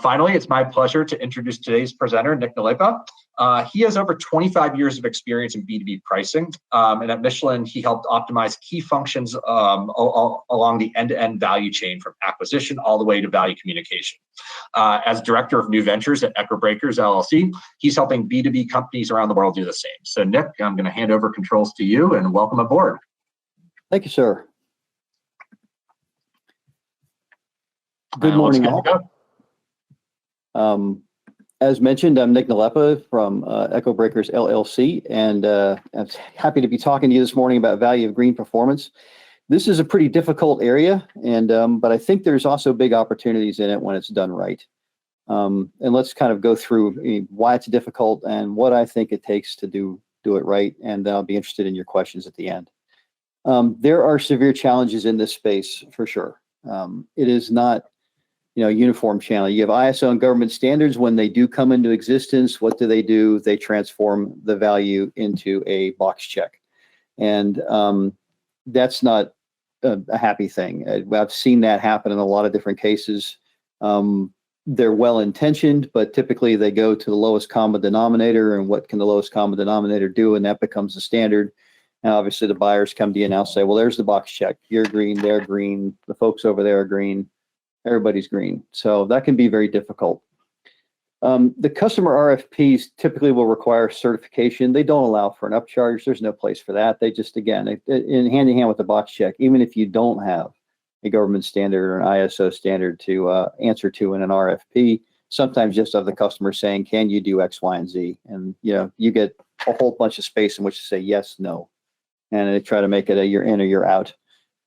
Finally, it's my pleasure to introduce today's presenter, Nick Nalepa. He has over 25 years of experience in B2B pricing, and at Michelin, he helped optimize key functions along the end-to-end value chain from acquisition all the way to value communication. As Director of New Ventures at Echo Breakers LLC, he's helping B2B companies around the world do the same. So Nick, I'm going to hand over controls to you and welcome aboard. Thank you, sir. Good morning, all. As mentioned, I'm Nick Nalepa from Echo Breakers LLC, and I'm happy to be talking to you this morning about value of green performance. This is a pretty difficult area, and but I think there's also big opportunities in it when it's done right. And let's kind of go through why it's difficult and what I think it takes to do it right, and then I'll be interested in your questions at the end. There are severe challenges in this space for sure. It is not uniform channel. You have ISO and government standards. When they do come into existence, what do? They transform the value into a box check. And that's not a happy thing. I've seen that happen in a lot of different cases. They're well-intentioned, but typically they go to the lowest common denominator, and what can the lowest common denominator do? And that becomes the standard. Now, obviously, the buyers come to you and now say, well, there's the box check. You're green, they're green, the folks over there are green. Everybody's green. So that can be very difficult. The customer RFPs typically will require certification. They don't allow for an upcharge. There's no place for that. They just, again, in hand in hand with the box check, even if you don't have a government standard or an ISO standard to answer to in an RFP, sometimes just have the customer saying, can you do X, Y, and Z? And you get a whole bunch of space in which to say yes, no. And they try to make it a you're in or you're out.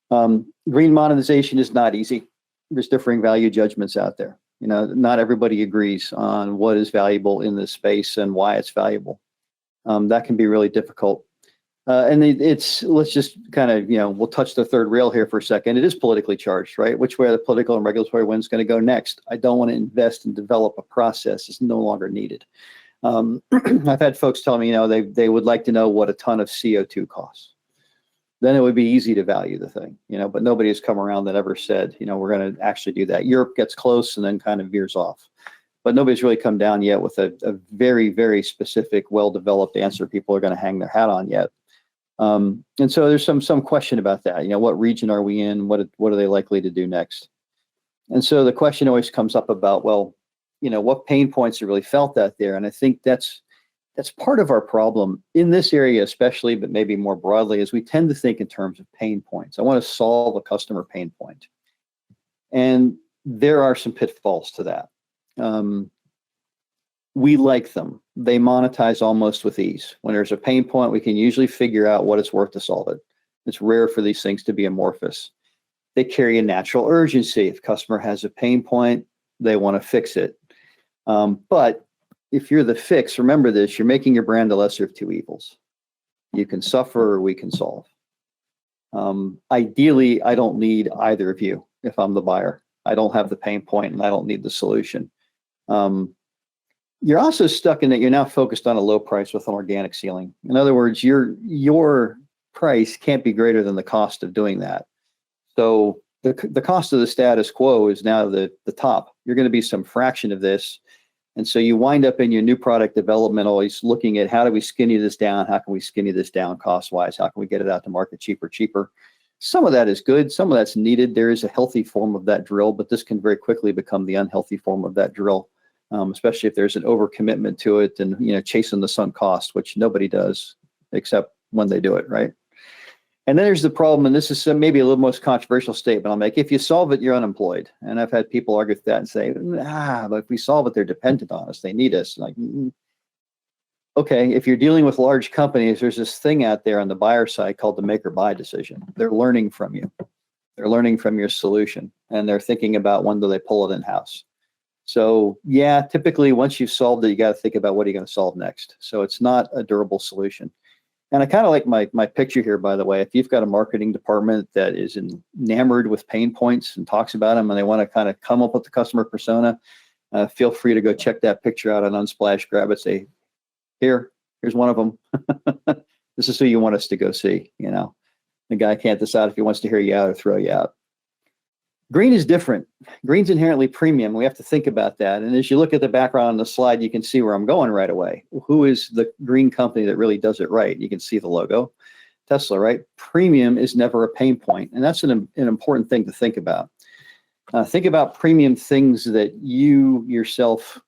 Green monetization is not easy. There's differing value judgments out there. Not everybody agrees on what is valuable in this space and why it's valuable. That can be really difficult. And let's just kind of, we'll touch the third rail here for a second. It is politically charged, right? Which way the political and regulatory wind is going to go next? I don't want to invest and develop a process that's no longer needed. I've had folks tell me, they would like to know what a ton of CO2 costs. Then it would be easy to value the thing, but nobody has come around that ever said, we're going to actually do that. Europe gets close and then kind of veers off, but nobody's really come down yet with a very, very specific, well-developed answer people are going to hang their hat on yet. And so there's some question about that. What region are we in? What are they likely to do next? And so the question always comes up about, well, what pain points are really felt out there? And I think that's part of our problem in this area, especially, but maybe more broadly, is we tend to think in terms of pain points. I want to solve a customer pain point. And there are some pitfalls to that. We like them. They monetize almost with ease. When there's a pain point, we can usually figure out what it's worth to solve it. It's rare for these things to be amorphous. They carry a natural urgency. If a customer has a pain point, they want to fix it. But if you're the fix, remember this, you're making your brand the lesser of two evils. You can suffer or we can solve. Ideally, I don't need either of you if I'm the buyer. I don't have the pain point and I don't need the solution. You're also stuck in that you're now focused on a low price with an organic ceiling. In other words, your price can't be greater than the cost of doing that. So the cost of the status quo is now the top. You're going to be some fraction of this. And so you wind up in your new product development always looking at how do we skinny this down? How can we skinny this down cost-wise? How can we get it out to market cheaper? Some of that is good. Some of that's needed. There is a healthy form of that drill, but this can very quickly become the unhealthy form of that drill, especially if there's an overcommitment to it and chasing the sunk cost, which nobody does except when they do it, right? And then there's the problem, and this is maybe a little most controversial statement I'll make. If you solve it, you're unemployed. And I've had people argue with that and say, but if we solve it, they're dependent on us. They need us. Like, okay, if you're dealing with large companies, there's this thing out there on the buyer side called the make or buy decision. They're learning from you. They're learning from your solution, and they're thinking about when do they pull it in-house. So yeah, typically once you've solved it, you got to think about what are you going to solve next. So it's not a durable solution. And I kind of like my picture here, by the way. If you've got a marketing department that is enamored with pain points and talks about them and they want to kind of come up with the customer persona, feel free to go check that picture out on Unsplash, grab it, say, here's one of them. This is who you want us to go see. The guy can't decide if he wants to hear you out or throw you out. Green is different. Green's inherently premium. We have to think about that. And as you look at the background on the slide, you can see where I'm going right away. Who is the green company that really does it right? You can see the logo, Tesla, right? Premium is never a pain point. And that's an important thing to think about. Think about premium things that you yourself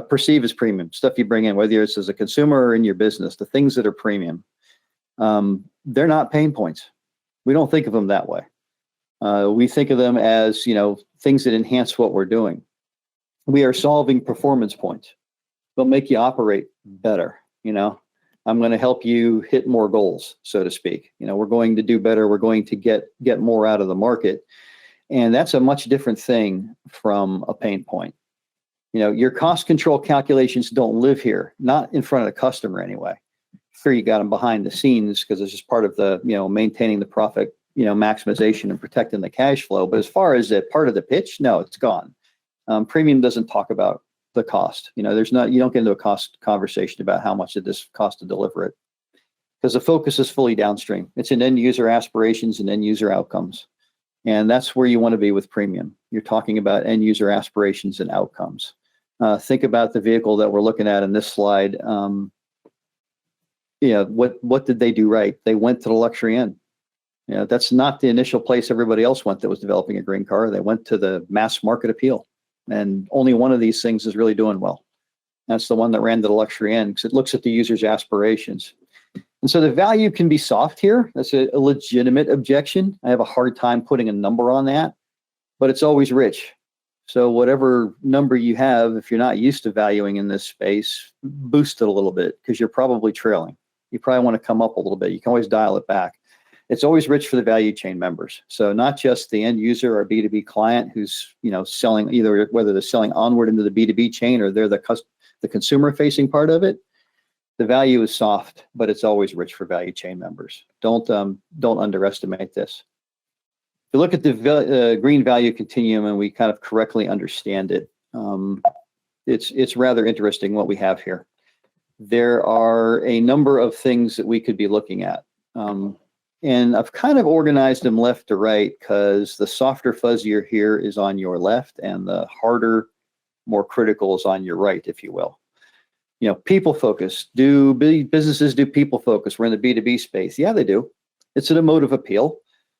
perceive as premium, stuff you bring in, whether it's as a consumer or in your business, the things that are premium. They're not pain points. We don't think of them that way. We think of them as, things that enhance what we're doing. We are solving performance points. They'll make you operate better. I'm going to help you hit more goals, so to speak. We're going to do better. We're going to get more out of the market. And that's a much different thing from a pain point. Your cost control calculations don't live here, not in front of the customer anyway. Sure, you got them behind the scenes because it's just part of the, maintaining the profit, maximization and protecting the cash flow. But as far as a part of the pitch, no, it's gone. Premium doesn't talk about the cost. You don't get into a cost conversation about how much did this cost to deliver it, because the focus is fully downstream. It's in end user aspirations and end user outcomes. And that's where you want to be with premium. You're talking about end user aspirations and outcomes. Think about the vehicle that we're looking at in this slide. What did they do right? They went to the luxury end. That's not the initial place everybody else went that was developing a green car. They went to the mass market appeal. And only one of these things is really doing well. That's the one that ran to the luxury end because it looks at the user's aspirations. And so the value can be soft here. That's a legitimate objection. I have a hard time putting a number on that, but it's always rich. So whatever number you have, if you're not used to valuing in this space, boost it a little bit because you're probably trailing. You probably want to come up a little bit. You can always dial it back. It's always rich for the value chain members. So not just the end user or B2B client who's selling, either whether they're selling onward into the B2B chain or they're the consumer facing part of it. The value is soft, but it's always rich for value chain members. Don't underestimate this. If you look at the green value continuum and we kind of correctly understand it, it's rather interesting what we have here. There are a number of things that we could be looking at. And I've kind of organized them left to right because the softer, fuzzier here is on your left and the harder, more critical is on your right, if you will. People focus. Do businesses do people focus? We're in the B2B space. Yeah, they do. It's an emotive appeal.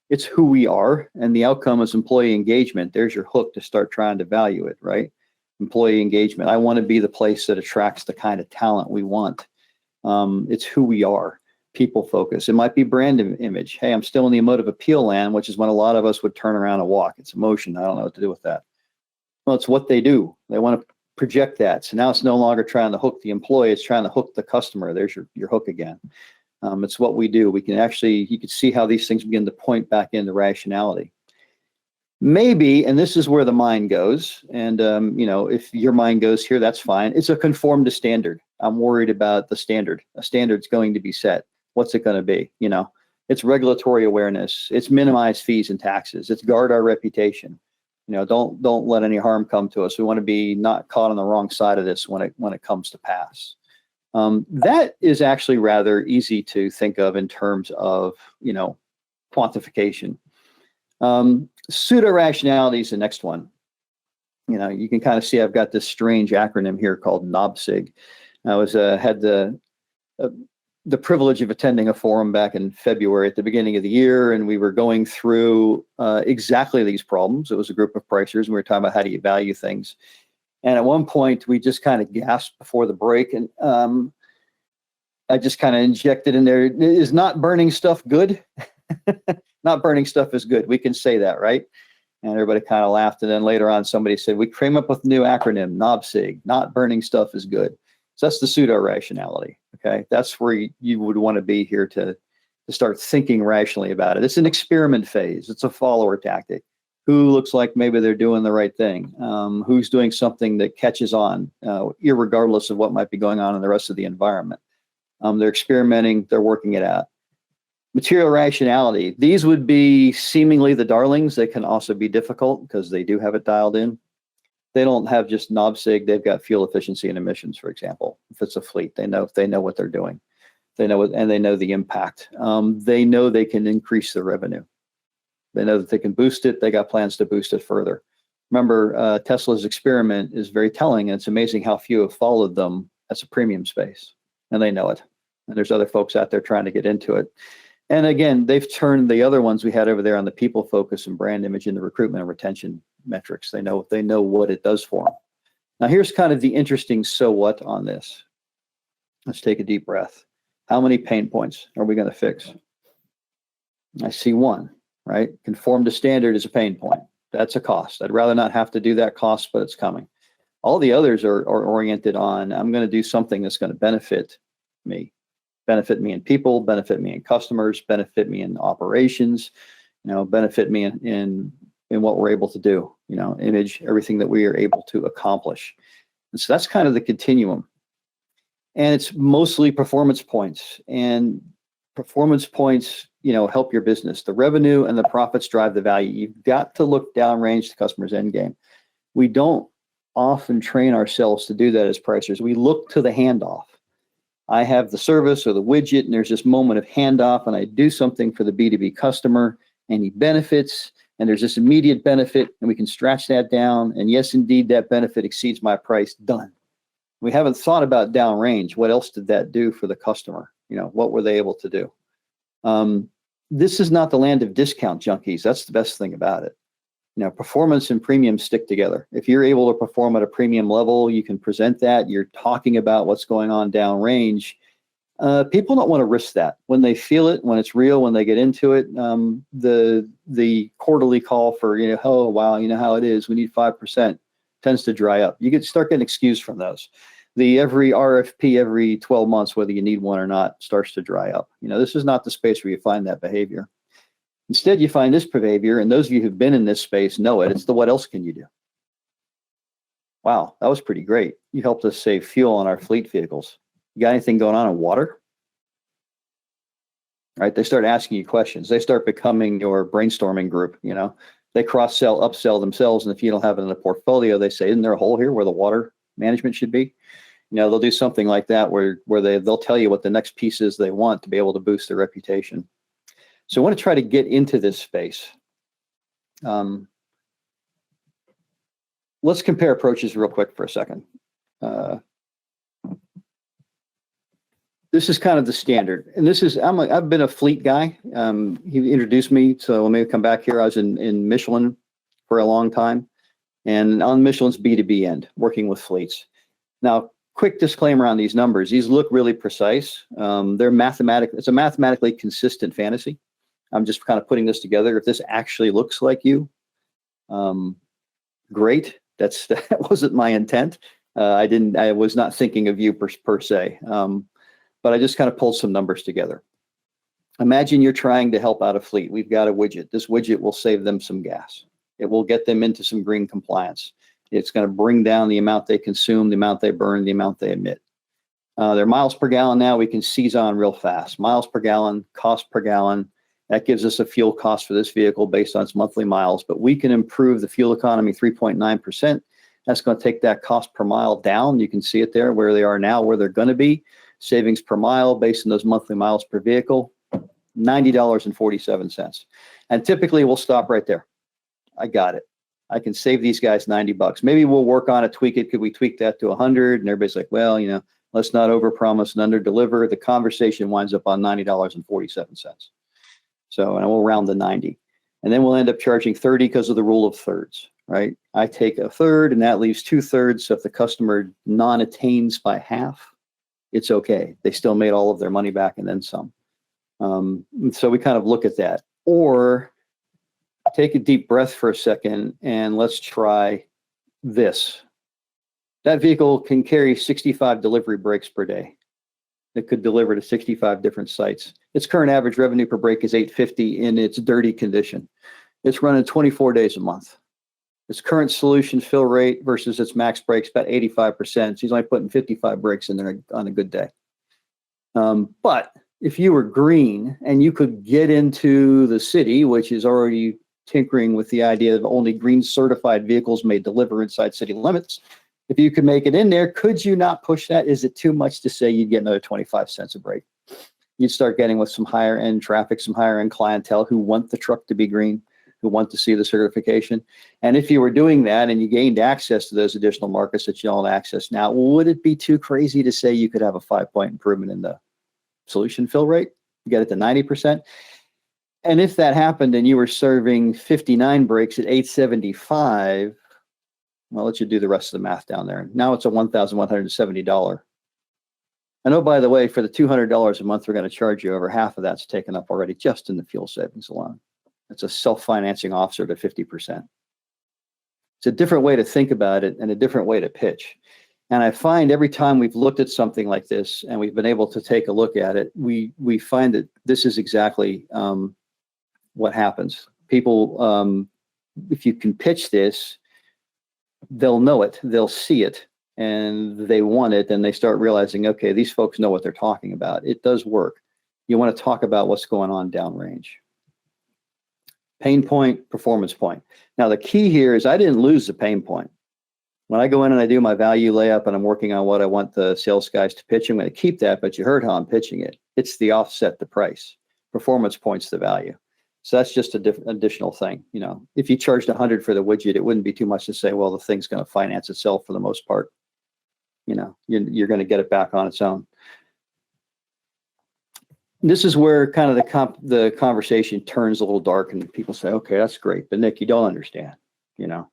It's who we are. And the outcome is employee engagement. There's your hook to start trying to value it, right? Employee engagement. I want to be the place that attracts the kind of talent we want. It's who we are. People focus. It might be brand image. Hey, I'm still in the emotive appeal land, which is when a lot of us would turn around and walk. It's emotion. I don't know what to do with that. Well, it's what they do. They want to project that. So now it's no longer trying to hook the employee. It's trying to hook the customer. There's your hook again. It's what we do. We can actually, you can see how these things begin to point back into rationality. Maybe, and this is where the mind goes. And, if your mind goes here, that's fine. It's a conform to standard. I'm worried about the standard. A standard's going to be set. What's it going to be? It's regulatory awareness. It's minimize fees and taxes. It's guard our reputation. Don't let any harm come to us. We want to be not caught on the wrong side of this when it comes to pass. That is actually rather easy to think of in terms of quantification. Pseudo rationality is the next one. You can kind of see I've got this strange acronym here called NOBSIG. I had the privilege of attending a forum back in February at the beginning of the year, and we were going through exactly these problems. It was a group of pricers, and we were talking about how do you value things. And at one point, we just kind of gasped before the break, and I just kind of injected in there, is not burning stuff good? Not burning stuff is good. We can say that, right? And everybody kind of laughed. And then later on, somebody said, we came up with a new acronym, NOBSIG, not burning stuff is good. So that's the pseudo rationality. Okay, that's where you would want to be here to start thinking rationally about it. It's an experiment phase. It's a follower tactic. Who looks like maybe they're doing the right thing? Who's doing something that catches on, irregardless of what might be going on in the rest of the environment? They're experimenting. They're working it out. Material rationality. These would be seemingly the darlings. They can also be difficult because they do have it dialed in. They don't have just NOBSIG. They've got fuel efficiency and emissions, for example. If it's a fleet, they know what they're doing. They know the impact. They know they can increase the revenue. They know that they can boost it. They got plans to boost it further. Remember, Tesla's experiment is very telling, and it's amazing how few have followed them as a premium space, and they know it. And there's other folks out there trying to get into it. And again, they've turned the other ones we had over there on the people focus and brand image into recruitment and retention metrics. They know what it does for them. Now, here's kind of the interesting so what on this. Let's take a deep breath. How many pain points are we going to fix? I see one, right? Conform to standard is a pain point. That's a cost. I'd rather not have to do that cost, but it's coming. All the others are oriented on, I'm going to do something that's going to benefit me in people, benefit me in customers, benefit me in operations, benefit me in what we're able to do, image, everything that we are able to accomplish. And so that's kind of the continuum. And it's mostly performance points, and performance points, help your business. The revenue and the profits drive the value. You've got to look downrange the customer's end game. We don't often train ourselves to do that as pricers. We look to the handoff. I have the service or the widget, and there's this moment of handoff, and I do something for the B2B customer, and he benefits, and there's this immediate benefit, and we can stretch that down. And yes, indeed, that benefit exceeds my price. Done. We haven't thought about downrange. What else did that do for the customer? What were they able to do? This is not the land of discount junkies. That's the best thing about it. Performance and premium stick together. If you're able to perform at a premium level, you can present that. You're talking about what's going on downrange. People don't want to risk that. When they feel it, when it's real, when they get into it, the quarterly call for, oh, wow, how it is, we need 5%, tends to dry up. You start getting excused from those. Every RFP every 12 months, whether you need one or not, starts to dry up. This is not the space where you find that behavior. Instead, you find this behavior, and those of you who've been in this space know it. It's the what else can you do? Wow, that was pretty great. You helped us save fuel on our fleet vehicles. You got anything going on in water? Right? They start asking you questions. They start becoming your brainstorming group. They cross-sell, upsell themselves, and if you don't have it in a portfolio, they say, isn't there a hole here where the water management should be? They'll do something like that where they'll tell you what the next piece is they want to be able to boost their reputation. So I want to try to get into this space. Let's compare approaches real quick for a second. This is kind of the standard. And this is, I've been a fleet guy. He introduced me, so let me come back here. I was in Michelin for a long time, and on Michelin's B2B end, working with fleets. Now, quick disclaimer on these numbers. These look really precise. It's a mathematically consistent fantasy. I'm just kind of putting this together. If this actually looks like you, great. That wasn't my intent. I was not thinking of you per se, but I just kind of pulled some numbers together. Imagine you're trying to help out a fleet. We've got a widget. This widget will save them some gas. It will get them into some green compliance. It's going to bring down the amount they consume, the amount they burn, the amount they emit. Their miles per gallon now we can seize on real fast. Miles per gallon, cost per gallon. That gives us a fuel cost for this vehicle based on its monthly miles, but we can improve the fuel economy 3.9%. That's going to take that cost per mile down. You can see it there where they are now, where they're going to be. Savings per mile based on those monthly miles per vehicle, $90.47. And typically we'll stop right there. I got it. I can save these guys $90. Maybe we'll work on it, tweak it. Could we tweak that to 100? And everybody's like, well, let's not overpromise and underdeliver. The conversation winds up on $90.47. So, and we'll round to 90. And then we'll end up charging 30 because of the rule of thirds, right? I take a third and that leaves 2/3. So if the customer non-attains by half, it's okay. They still made all of their money back and then some. So we kind of look at that. Or take a deep breath for a second and let's try this. That vehicle can carry 65 delivery breaks per day. It could deliver to 65 different sites. Its current average revenue per break is $850 in its dirty condition. It's running 24 days a month. Its current solution fill rate versus its max breaks about 85%. So he's only putting 55 breaks in there on a good day. But if you were green and you could get into the city, which is already tinkering with the idea that only green certified vehicles may deliver inside city limits, if you could make it in there, could you not push that? Is it too much to say you'd get another 25 cents a break? You'd start getting with some higher end traffic, some higher end clientele who want the truck to be green. who want to see the certification. And if you were doing that and you gained access to those additional markets that you don't access now, would it be too crazy to say you could have a 5-point improvement in the solution fill rate? You get it to 90%. And if that happened and you were serving 59 breaks at 875, well, let's just do the rest of the math down there. Now it's a $1,170. And oh, by the way, for the $200 a month we're going to charge you, over half of that's taken up already just in the fuel savings alone. It's a self-financing officer to 50%. It's a different way to think about it and a different way to pitch. And I find every time we've looked at something like this and we've been able to take a look at it, we find that this is exactly what happens. People, if you can pitch this, they'll know it, they'll see it, and they want it, and they start realizing, okay, these folks know what they're talking about. It does work. You want to talk about what's going on downrange. Pain point, performance point. Now, the key here is I didn't lose the pain point. When I go in and I do my value layup and I'm working on what I want the sales guys to pitch, I'm going to keep that, but you heard how I'm pitching it. It's the offset, the price. Performance points, the value. So that's just a additional thing. You know, if you charged 100 for the widget, it wouldn't be too much to say, well, the thing's going to finance itself for the most part. You know, you're going to get it back on its own. This is where kind of the conversation turns a little dark and people say, okay, that's great, but Nick, you don't understand. You know,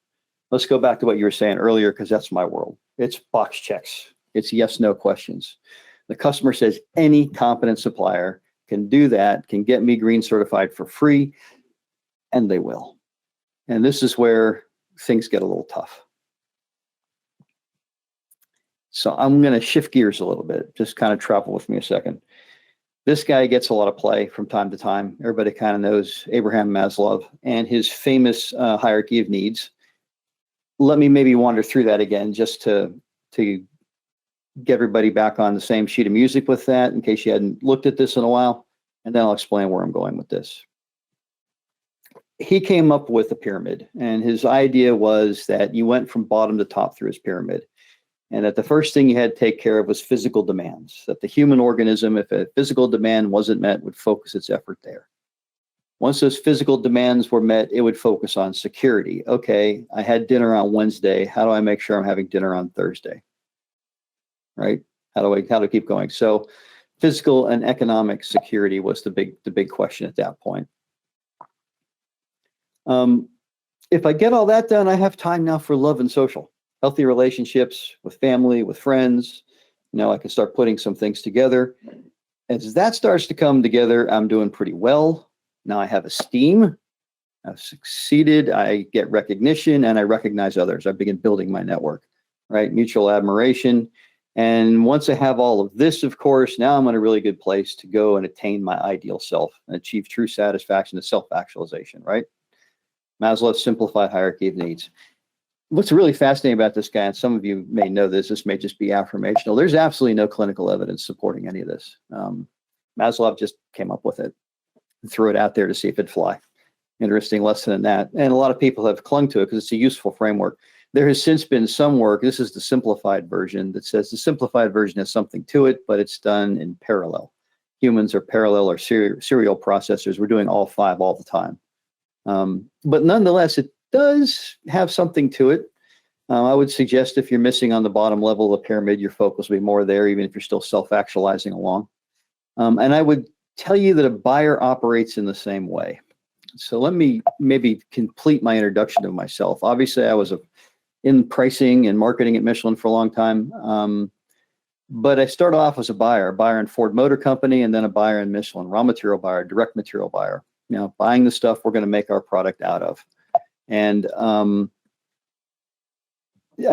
let's go back to what you were saying earlier, because that's my world. It's box checks. It's yes, no questions. The customer says any competent supplier can do that, can get me green certified for free, and they will. And this is where things get a little tough. So I'm going to shift gears a little bit, just kind of travel with me a second. This guy gets a lot of play from time to time. Everybody kind of knows Abraham Maslow and his famous hierarchy of needs. Let me maybe wander through that again, just to get everybody back on the same sheet of music with that, in case you hadn't looked at this in a while, and then I'll explain where I'm going with this. He came up with a pyramid, and his idea was that you went from bottom to top through his pyramid, and that the first thing you had to take care of was physical demands, that the human organism, if a physical demand wasn't met, would focus its effort there. Once those physical demands were met, it would focus on security. Okay, I had dinner on Wednesday. How do I make sure I'm having dinner on Thursday? Right? How do I keep going? So physical and economic security was the big question at that point. If I get all that done, I have time now for love and social, healthy relationships with family, with friends. Now I can start putting some things together. As that starts to come together, I'm doing pretty well. Now I have esteem. I've succeeded. I get recognition, and I recognize others. I begin building my network, right? Mutual admiration. And once I have all of this, of course, now I'm in a really good place to go and attain my ideal self and achieve true satisfaction and self-actualization, right? Maslow's simplified hierarchy of needs. What's really fascinating about this guy, and some of you may know this may just be affirmational, there's absolutely no clinical evidence supporting any of this. Maslow just came up with it and threw it out there to see if it'd fly. Interesting lesson in that. And a lot of people have clung to it because it's a useful framework. There has since been some work, this is the simplified version, that says the simplified version has something to it, but it's done in parallel. Humans are parallel or serial processors. We're doing all 5 all the time. But nonetheless, it does have something to it. I would suggest if you're missing on the bottom level of the pyramid, your focus will be more there, even if you're still self-actualizing along. And I would tell you that a buyer operates in the same way. So let me maybe complete my introduction of myself. Obviously, I was in pricing and marketing at Michelin for a long time. But I started off as a buyer in Ford Motor Company, and then a buyer in Michelin, raw material buyer, direct material buyer. You know, buying the stuff we're going to make our product out of. And I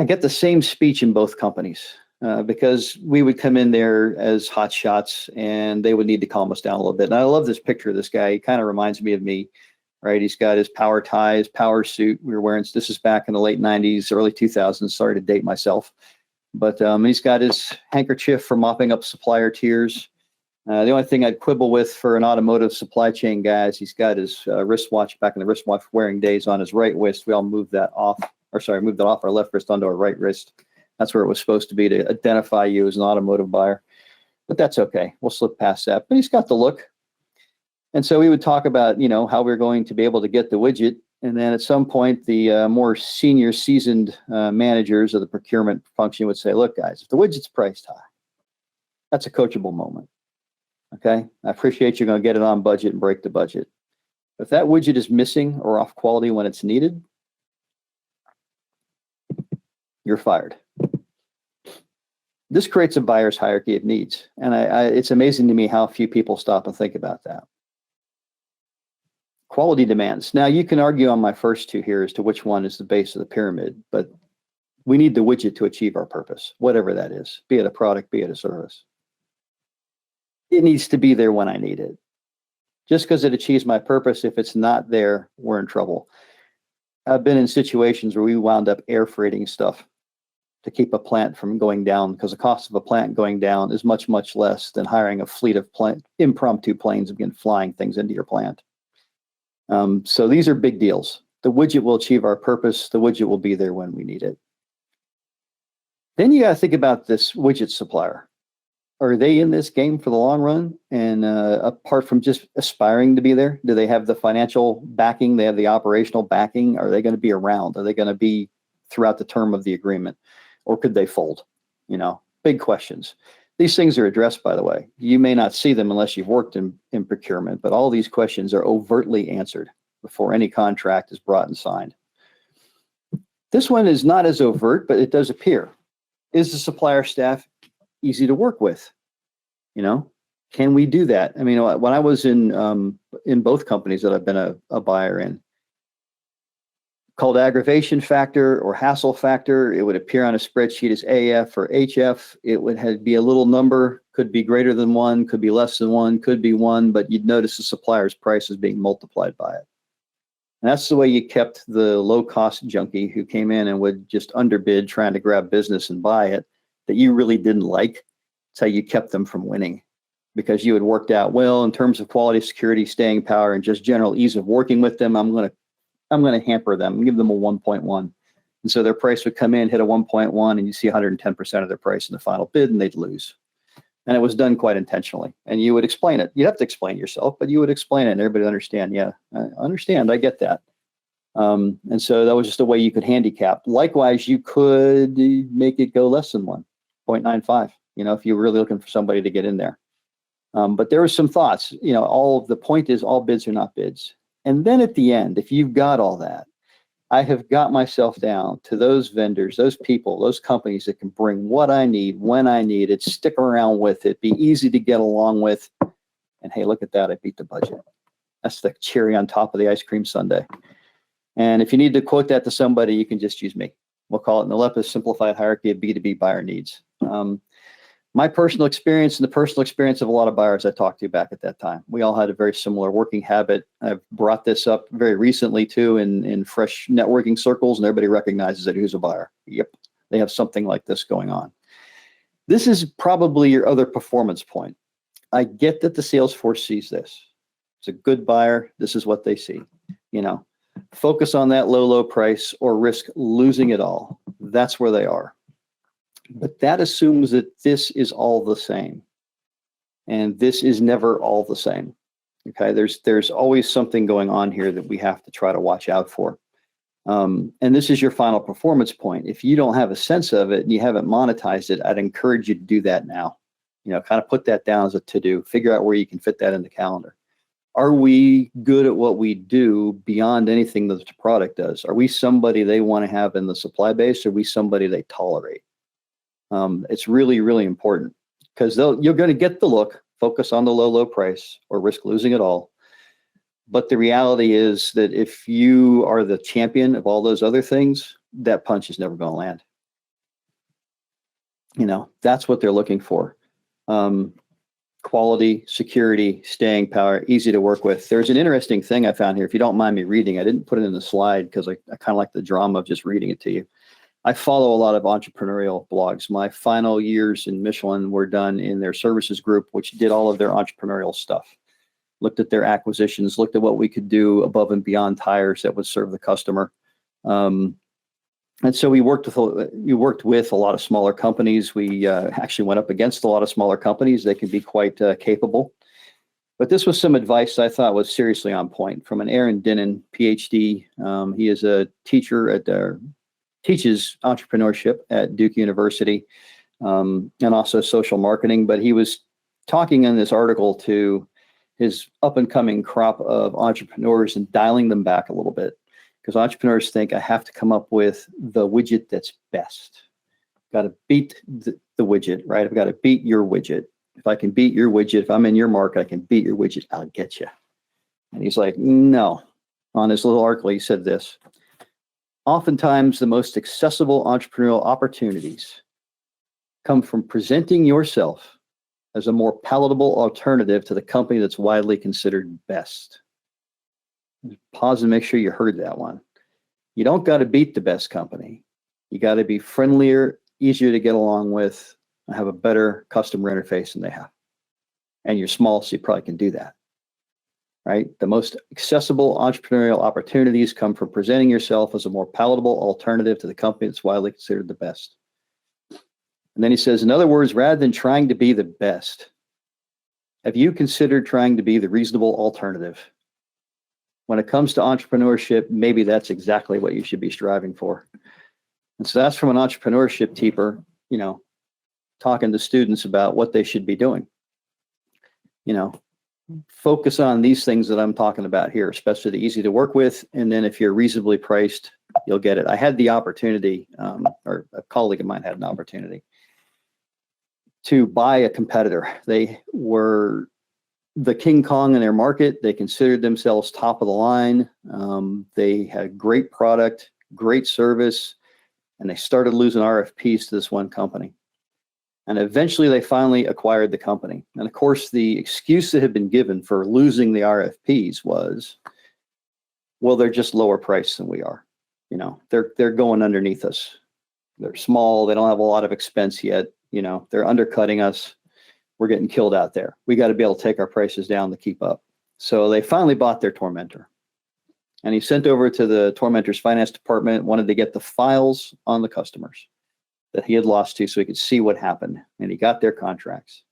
get the same speech in both companies because we would come in there as hot shots and they would need to calm us down a little bit. And I love this picture of this guy. He kind of reminds me of me. Right, he's got his power ties, power suit. We were wearing, this is back in the late 90s, early 2000s. Sorry to date myself. But he's got his handkerchief for mopping up supplier tears. The only thing I'd quibble with for an automotive supply chain guy is he's got his wristwatch back in the wristwatch wearing days on his right wrist. We all moved that off our left wrist onto our right wrist. That's where it was supposed to be to identify you as an automotive buyer. But that's okay. We'll slip past that. But he's got the look. And so we would talk about, you know, how we're going to be able to get the widget And then at some point, the more senior seasoned managers of the procurement function would say, look, guys, if the widget's priced high, that's a coachable moment. Okay, I appreciate you're going to get it on budget and break the budget. If that widget is missing or off quality when it's needed, you're fired. This creates a buyer's hierarchy of needs. And it's amazing to me how few people stop and think about that. Quality demands. Now, you can argue on my first two here as to which one is the base of the pyramid, but we need the widget to achieve our purpose, whatever that is, be it a product, be it a service. It needs to be there when I need it. Just because it achieves my purpose, if it's not there, we're in trouble. I've been in situations where we wound up air freighting stuff to keep a plant from going down, because the cost of a plant going down is much, much less than hiring a fleet of impromptu planes and begin flying things into your plant. So these are big deals. The widget will achieve our purpose. The widget will be there when we need it. Then you got to think about this widget supplier. Are they in this game for the long run? And apart from just aspiring to be there, do they have the financial backing? They have the operational backing? Are they going to be around? Are they going to be throughout the term of the agreement? Or could they fold? You know, big questions. These things are addressed, by the way. You may not see them unless you've worked in procurement, but all these questions are overtly answered before any contract is brought and signed. This one is not as overt, but it does appear. Is the supplier staff easy to work with? You know, can we do that? I mean, when I was in both companies that I've been a buyer in, called aggravation factor or hassle factor, it would appear on a spreadsheet as AF or HF. It would be a little number, could be greater than one, could be less than one, could be one, but you'd notice the supplier's price is being multiplied by it. And that's the way you kept the low-cost junkie who came in and would just underbid trying to grab business and buy it that you really didn't like. That's how you kept them from winning, because you had worked out, well, in terms of quality, security, staying power, and just general ease of working with them, I'm going to hamper them, give them a 1.1. And so their price would come in, hit a 1.1, and you see 110% of their price in the final bid, and they'd lose. And it was done quite intentionally. And you would explain it. You'd have to explain yourself, but you would explain it, and everybody would understand. Yeah, I understand. I get that. And so that was just a way you could handicap. Likewise, you could make it go less than 1.95, you know, if you were really looking for somebody to get in there. But there were some thoughts, you know, the point is all bids are not bids. And then at the end, if you've got all that, I have got myself down to those vendors, those people, those companies that can bring what I need, when I need it, stick around with it, be easy to get along with. And hey, look at that, I beat the budget. That's the cherry on top of the ice cream sundae. And if you need to quote that to somebody, you can just use me. We'll call it Nalepa's simplified hierarchy of B2B buyer needs. My personal experience and the personal experience of a lot of buyers I talked to back at that time, we all had a very similar working habit. I've brought this up very recently too in fresh networking circles, and everybody recognizes that who's a buyer. Yep, they have something like this going on. This is probably your other performance point. I get that the sales force sees this. It's a good buyer. This is what they see. You know, focus on that low price or risk losing it all. That's where they are. But that assumes that this is all the same. And this is never all the same. Okay, there's always something going on here that we have to try to watch out for. And this is your final performance point. If you don't have a sense of it and you haven't monetized it, I'd encourage you to do that now. You know, kind of put that down as a to-do. Figure out where you can fit that in the calendar. Are we good at what we do beyond anything that the product does? Are we somebody they want to have in the supply base? Or are we somebody they tolerate? It's really, really important, because you're going to get the look, focus on the low price or risk losing it all. But the reality is that if you are the champion of all those other things, that punch is never going to land. You know, that's what they're looking for. Quality, security, staying power, easy to work with. There's an interesting thing I found here. If you don't mind me reading, I didn't put it in the slide because I kind of like the drama of just reading it to you. I follow a lot of entrepreneurial blogs. My final years in Michelin were done in their services group, which did all of their entrepreneurial stuff. Looked at their acquisitions, looked at what we could do above and beyond tires that would serve the customer. And so we worked with a lot of smaller companies. We actually went up against a lot of smaller companies. They can be quite capable. But this was some advice I thought was seriously on point from an Aaron Dinnan, PhD. He is a teacher teaches entrepreneurship at Duke University, and also social marketing. But he was talking in this article to his up and coming crop of entrepreneurs and dialing them back a little bit, because entrepreneurs think I have to come up with the widget that's best. Got to beat the widget, right? I've got to beat your widget. If I can beat your widget, if I'm in your market, I can beat your widget. I'll get you. And he's like, no. On his little article, he said this: oftentimes the most accessible entrepreneurial opportunities come from presenting yourself as a more palatable alternative to the company that's widely considered best. Pause and make sure you heard that one. You don't got to beat the best company. You got to be friendlier, easier to get along with, and have a better customer interface than they have. And you're small, so you probably can do that, right? The most accessible entrepreneurial opportunities come from presenting yourself as a more palatable alternative to the company that's widely considered the best. And then he says, in other words, rather than trying to be the best, have you considered trying to be the reasonable alternative? When it comes to entrepreneurship, maybe that's exactly what you should be striving for. And so that's from an entrepreneurship teacher, talking to students about what they should be doing. Focus on these things that I'm talking about here, especially the easy to work with. And then if you're reasonably priced, you'll get it. I had the opportunity, or a colleague of mine had an opportunity to buy a competitor. They were the King Kong in their market. They considered themselves top of the line. They had great product, great service, and they started losing RFPs to this one company. And eventually they finally acquired the company. And of course, the excuse that had been given for losing the RFPs was, well, they're just lower priced than we are. They're going underneath us. They're small. They don't have a lot of expense yet. They're undercutting us. We're getting killed out there. We got to be able to take our prices down to keep up. So they finally bought their tormentor. And he sent over to the tormentor's finance department, wanted to get the files on the customers that he had lost to so he could see what happened. And he got their contracts.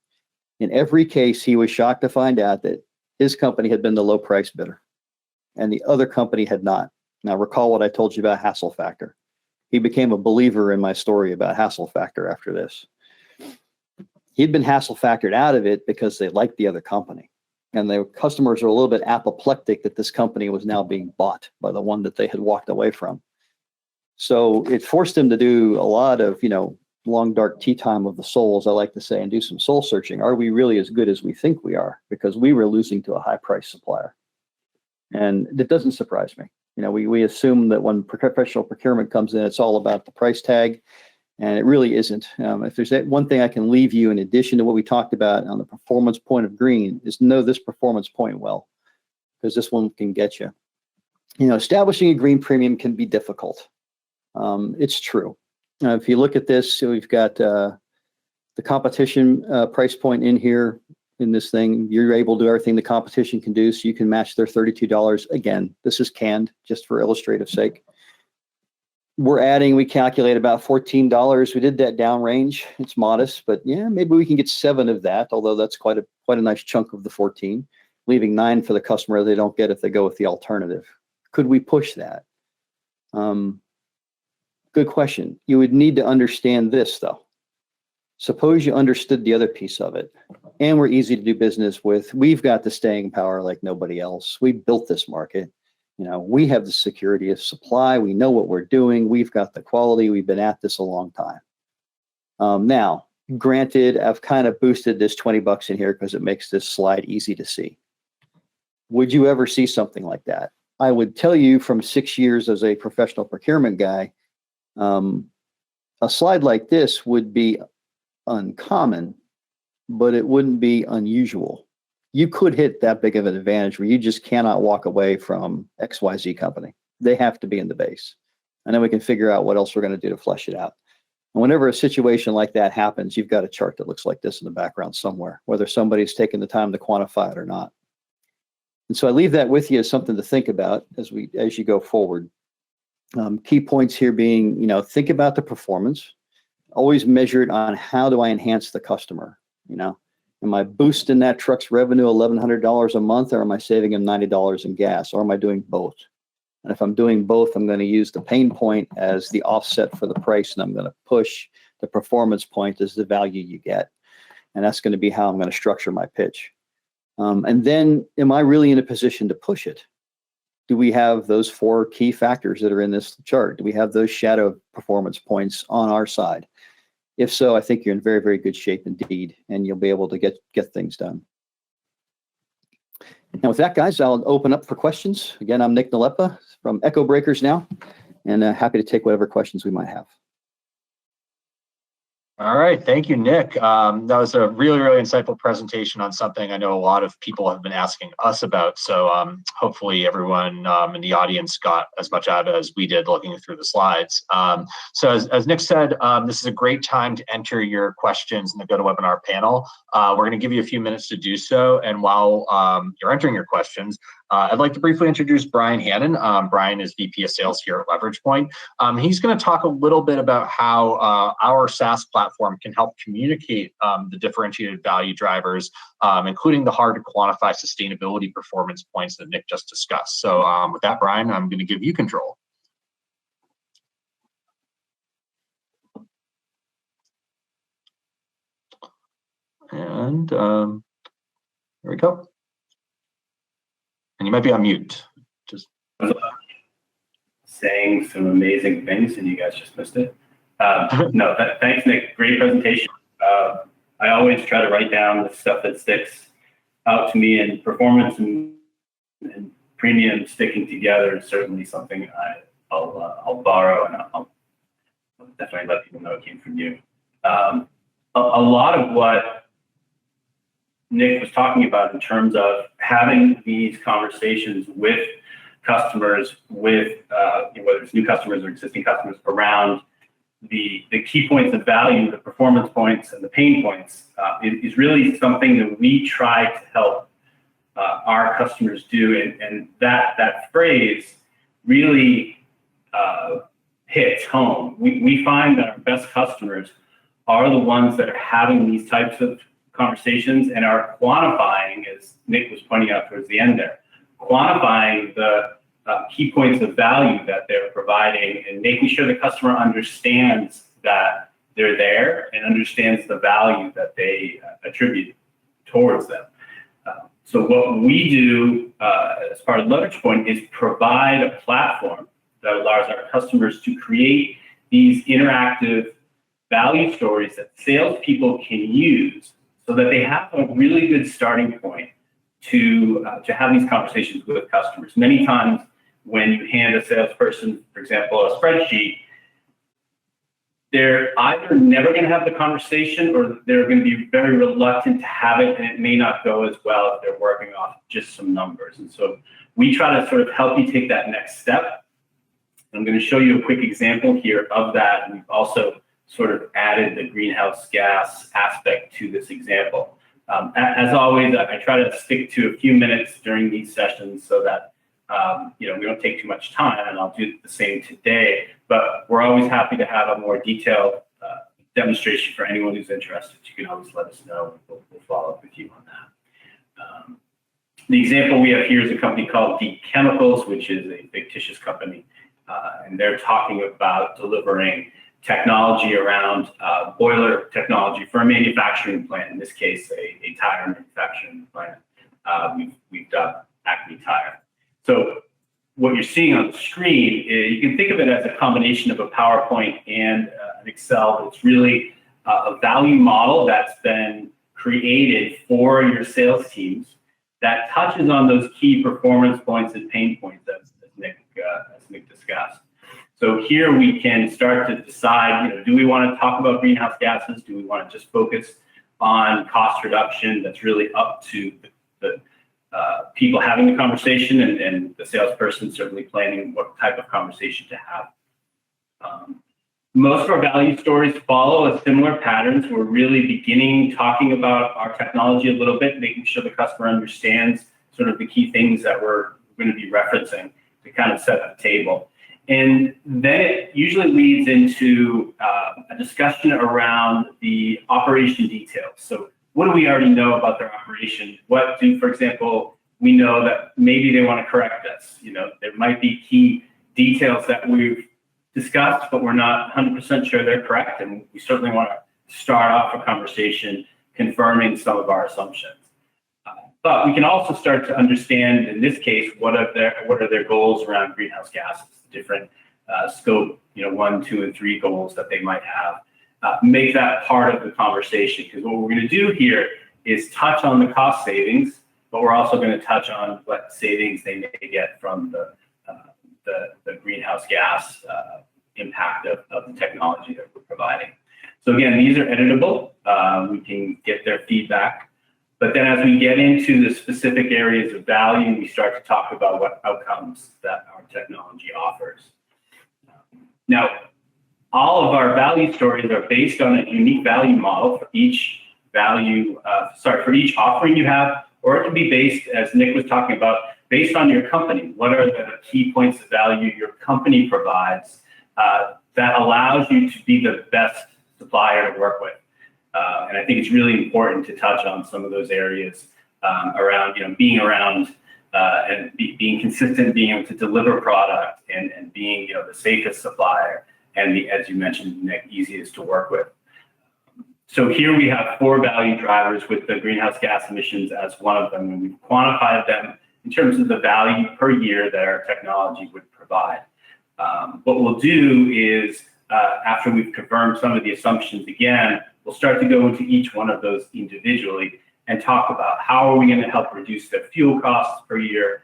In every case, he was shocked to find out that his company had been the low price bidder and the other company had not. Now, recall what I told you about hassle factor. He became a believer in my story about hassle factor after this. He'd been hassle factored out of it because they liked the other company. And the customers were a little bit apoplectic that this company was now being bought by the one that they had walked away from. So it forced him to do a lot of, long dark tea time of the soul, as I like to say, and do some soul searching. Are we really as good as we think we are? Because we were losing to a high price supplier. And it doesn't surprise me. We assume that when professional procurement comes in, it's all about the price tag. And it really isn't. If there's one thing I can leave you in addition to what we talked about on the performance point of green is know this performance point well, because this one can get you. Establishing a green premium can be difficult. It's true. If you look at this, so we've got the competition price point in here in this thing. You're able to do everything the competition can do, so you can match their $32. Again, this is canned just for illustrative sake. We calculate about $14. We did that downrange. It's modest, but yeah, maybe we can get 7 of that, although that's quite a nice chunk of the 14, leaving 9 for the customer they don't get if they go with the alternative. Could we push that? Good question. You would need to understand this, though. Suppose you understood the other piece of it, and we're easy to do business with. We've got the staying power like nobody else. We built this market. We have the security of supply. We know what we're doing. We've got the quality. We've been at this a long time. Now, granted, I've kind of boosted this $20 in here because it makes this slide easy to see. Would you ever see something like that? I would tell you from 6 years as a professional procurement guy, a slide like this would be uncommon, but it wouldn't be unusual. You could hit that big of an advantage where you just cannot walk away from XYZ company. They have to be in the base. And then we can figure out what else we're going to do to flesh it out. And whenever a situation like that happens, you've got a chart that looks like this in the background somewhere, whether somebody's taken the time to quantify it or not. And so I leave that with you as something to think about as you go forward. Key points here being, think about the performance. Always measure it on how do I enhance the customer, Am I boosting that truck's revenue $1,100 a month, or am I saving him $90 in gas, or am I doing both? And if I'm doing both, I'm going to use the pain point as the offset for the price, and I'm going to push the performance point as the value you get. And that's going to be how I'm going to structure my pitch. And then, am I really in a position to push it? Do we have those 4 key factors that are in this chart? Do we have those shadow performance points on our side? If so, I think you're in very, very good shape indeed, and you'll be able to get things done. And with that, guys, I'll open up for questions. Again, I'm Nick Nalepa from Echo Breakers now, and happy to take whatever questions we might have. All right, thank you, Nick. That was a really, really insightful presentation on something I know a lot of people have been asking us about. So hopefully everyone in the audience got as much out of it as we did looking through the slides. So as Nick said, this is a great time to enter your questions in the GoToWebinar panel. We're going to give you a few minutes to do so. And while you're entering your questions, I'd like to briefly introduce Brian Hannon. Brian is VP of Sales here at Leverage Point. He's going to talk a little bit about how our SaaS platform can help communicate the differentiated value drivers, including the hard to quantify sustainability performance points that Nick just discussed. So with that, Brian, I'm going to give you control. And there we go. And you might be on mute. Just saying some amazing things, and you guys just missed it. No, thanks, Nick. Great presentation. I always try to write down the stuff that sticks out to me, and performance and premium sticking together is certainly something I'll borrow, and I'll definitely let people know it came from you. A lot of what Nick was talking about in terms of having these conversations with customers, with whether it's new customers or existing customers, around the key points of value, the performance points, and the pain points is really something that we try to help our customers do. And that phrase really hits home. We find that our best customers are the ones that are having these types of conversations and are quantifying, as Nick was pointing out towards the end there, quantifying the key points of value that they're providing, and making sure the customer understands that they're there and understands the value that they attribute towards them. So what we do as part of Leverage Point is provide a platform that allows our customers to create these interactive value stories that salespeople can use, so that they have a really good starting point to have these conversations with customers. Many times when you hand a salesperson, for example, a spreadsheet, they're either never going to have the conversation, or they're going to be very reluctant to have it, and it may not go as well if they're working off just some numbers. And so we try to sort of help you take that next step. I'm going to show you a quick example here of that, and we've also sort of added the greenhouse gas aspect to this example. As always, I try to stick to a few minutes during these sessions so that we don't take too much time, and I'll do the same today. But we're always happy to have a more detailed demonstration for anyone who's interested. You can always let us know, and we'll follow up with you on that. The example we have here is a company called Deep Chemicals, which is a fictitious company, and they're talking about delivering technology around boiler technology for a manufacturing plant, in this case, a tire manufacturing plant. We've done Acme Tire. So what you're seeing on the screen, you can think of it as a combination of a PowerPoint and an Excel. It's really a value model that's been created for your sales teams that touches on those key performance points and pain points as Nick discussed. So here we can start to decide, do we want to talk about greenhouse gases? Do we want to just focus on cost reduction? That's really up to the people having the conversation, and the salesperson certainly planning what type of conversation to have. Most of our value stories follow a similar pattern. So we're really beginning talking about our technology a little bit, making sure the customer understands sort of the key things that we're going to be referencing to kind of set the table. And then it usually leads into a discussion around the operation details. So what do we already know about their operation? What do, for example, we know that maybe they want to correct us. There might be key details that we've discussed, but we're not 100% sure they're correct. And we certainly want to start off a conversation confirming some of our assumptions. But we can also start to understand, in this case, what are their goals around greenhouse gases, different scope, 1, 2, and 3 goals that they might have. Make that part of the conversation, because what we're going to do here is touch on the cost savings, but we're also going to touch on what savings they may get from the greenhouse gas impact of the technology that we're providing. So again, these are editable. We can get their feedback. But then as we get into the specific areas of value, we start to talk about what outcomes that our technology offers. Now, all of our value stories are based on a unique value model for each for each offering you have, or it can be based, as Nick was talking about, based on your company. What are the key points of value your company provides that allows you to be the best supplier to work with? And I think it's really important to touch on some of those areas around, being around and being consistent, being able to deliver product, and being, the safest supplier, and as you mentioned, Nick, easiest to work with. So here we have 4 value drivers with the greenhouse gas emissions as one of them, and we've quantified them in terms of the value per year that our technology would provide. What we'll do is, after we've confirmed some of the assumptions again, we'll start to go into each one of those individually and talk about how are we going to help reduce their fuel costs per year.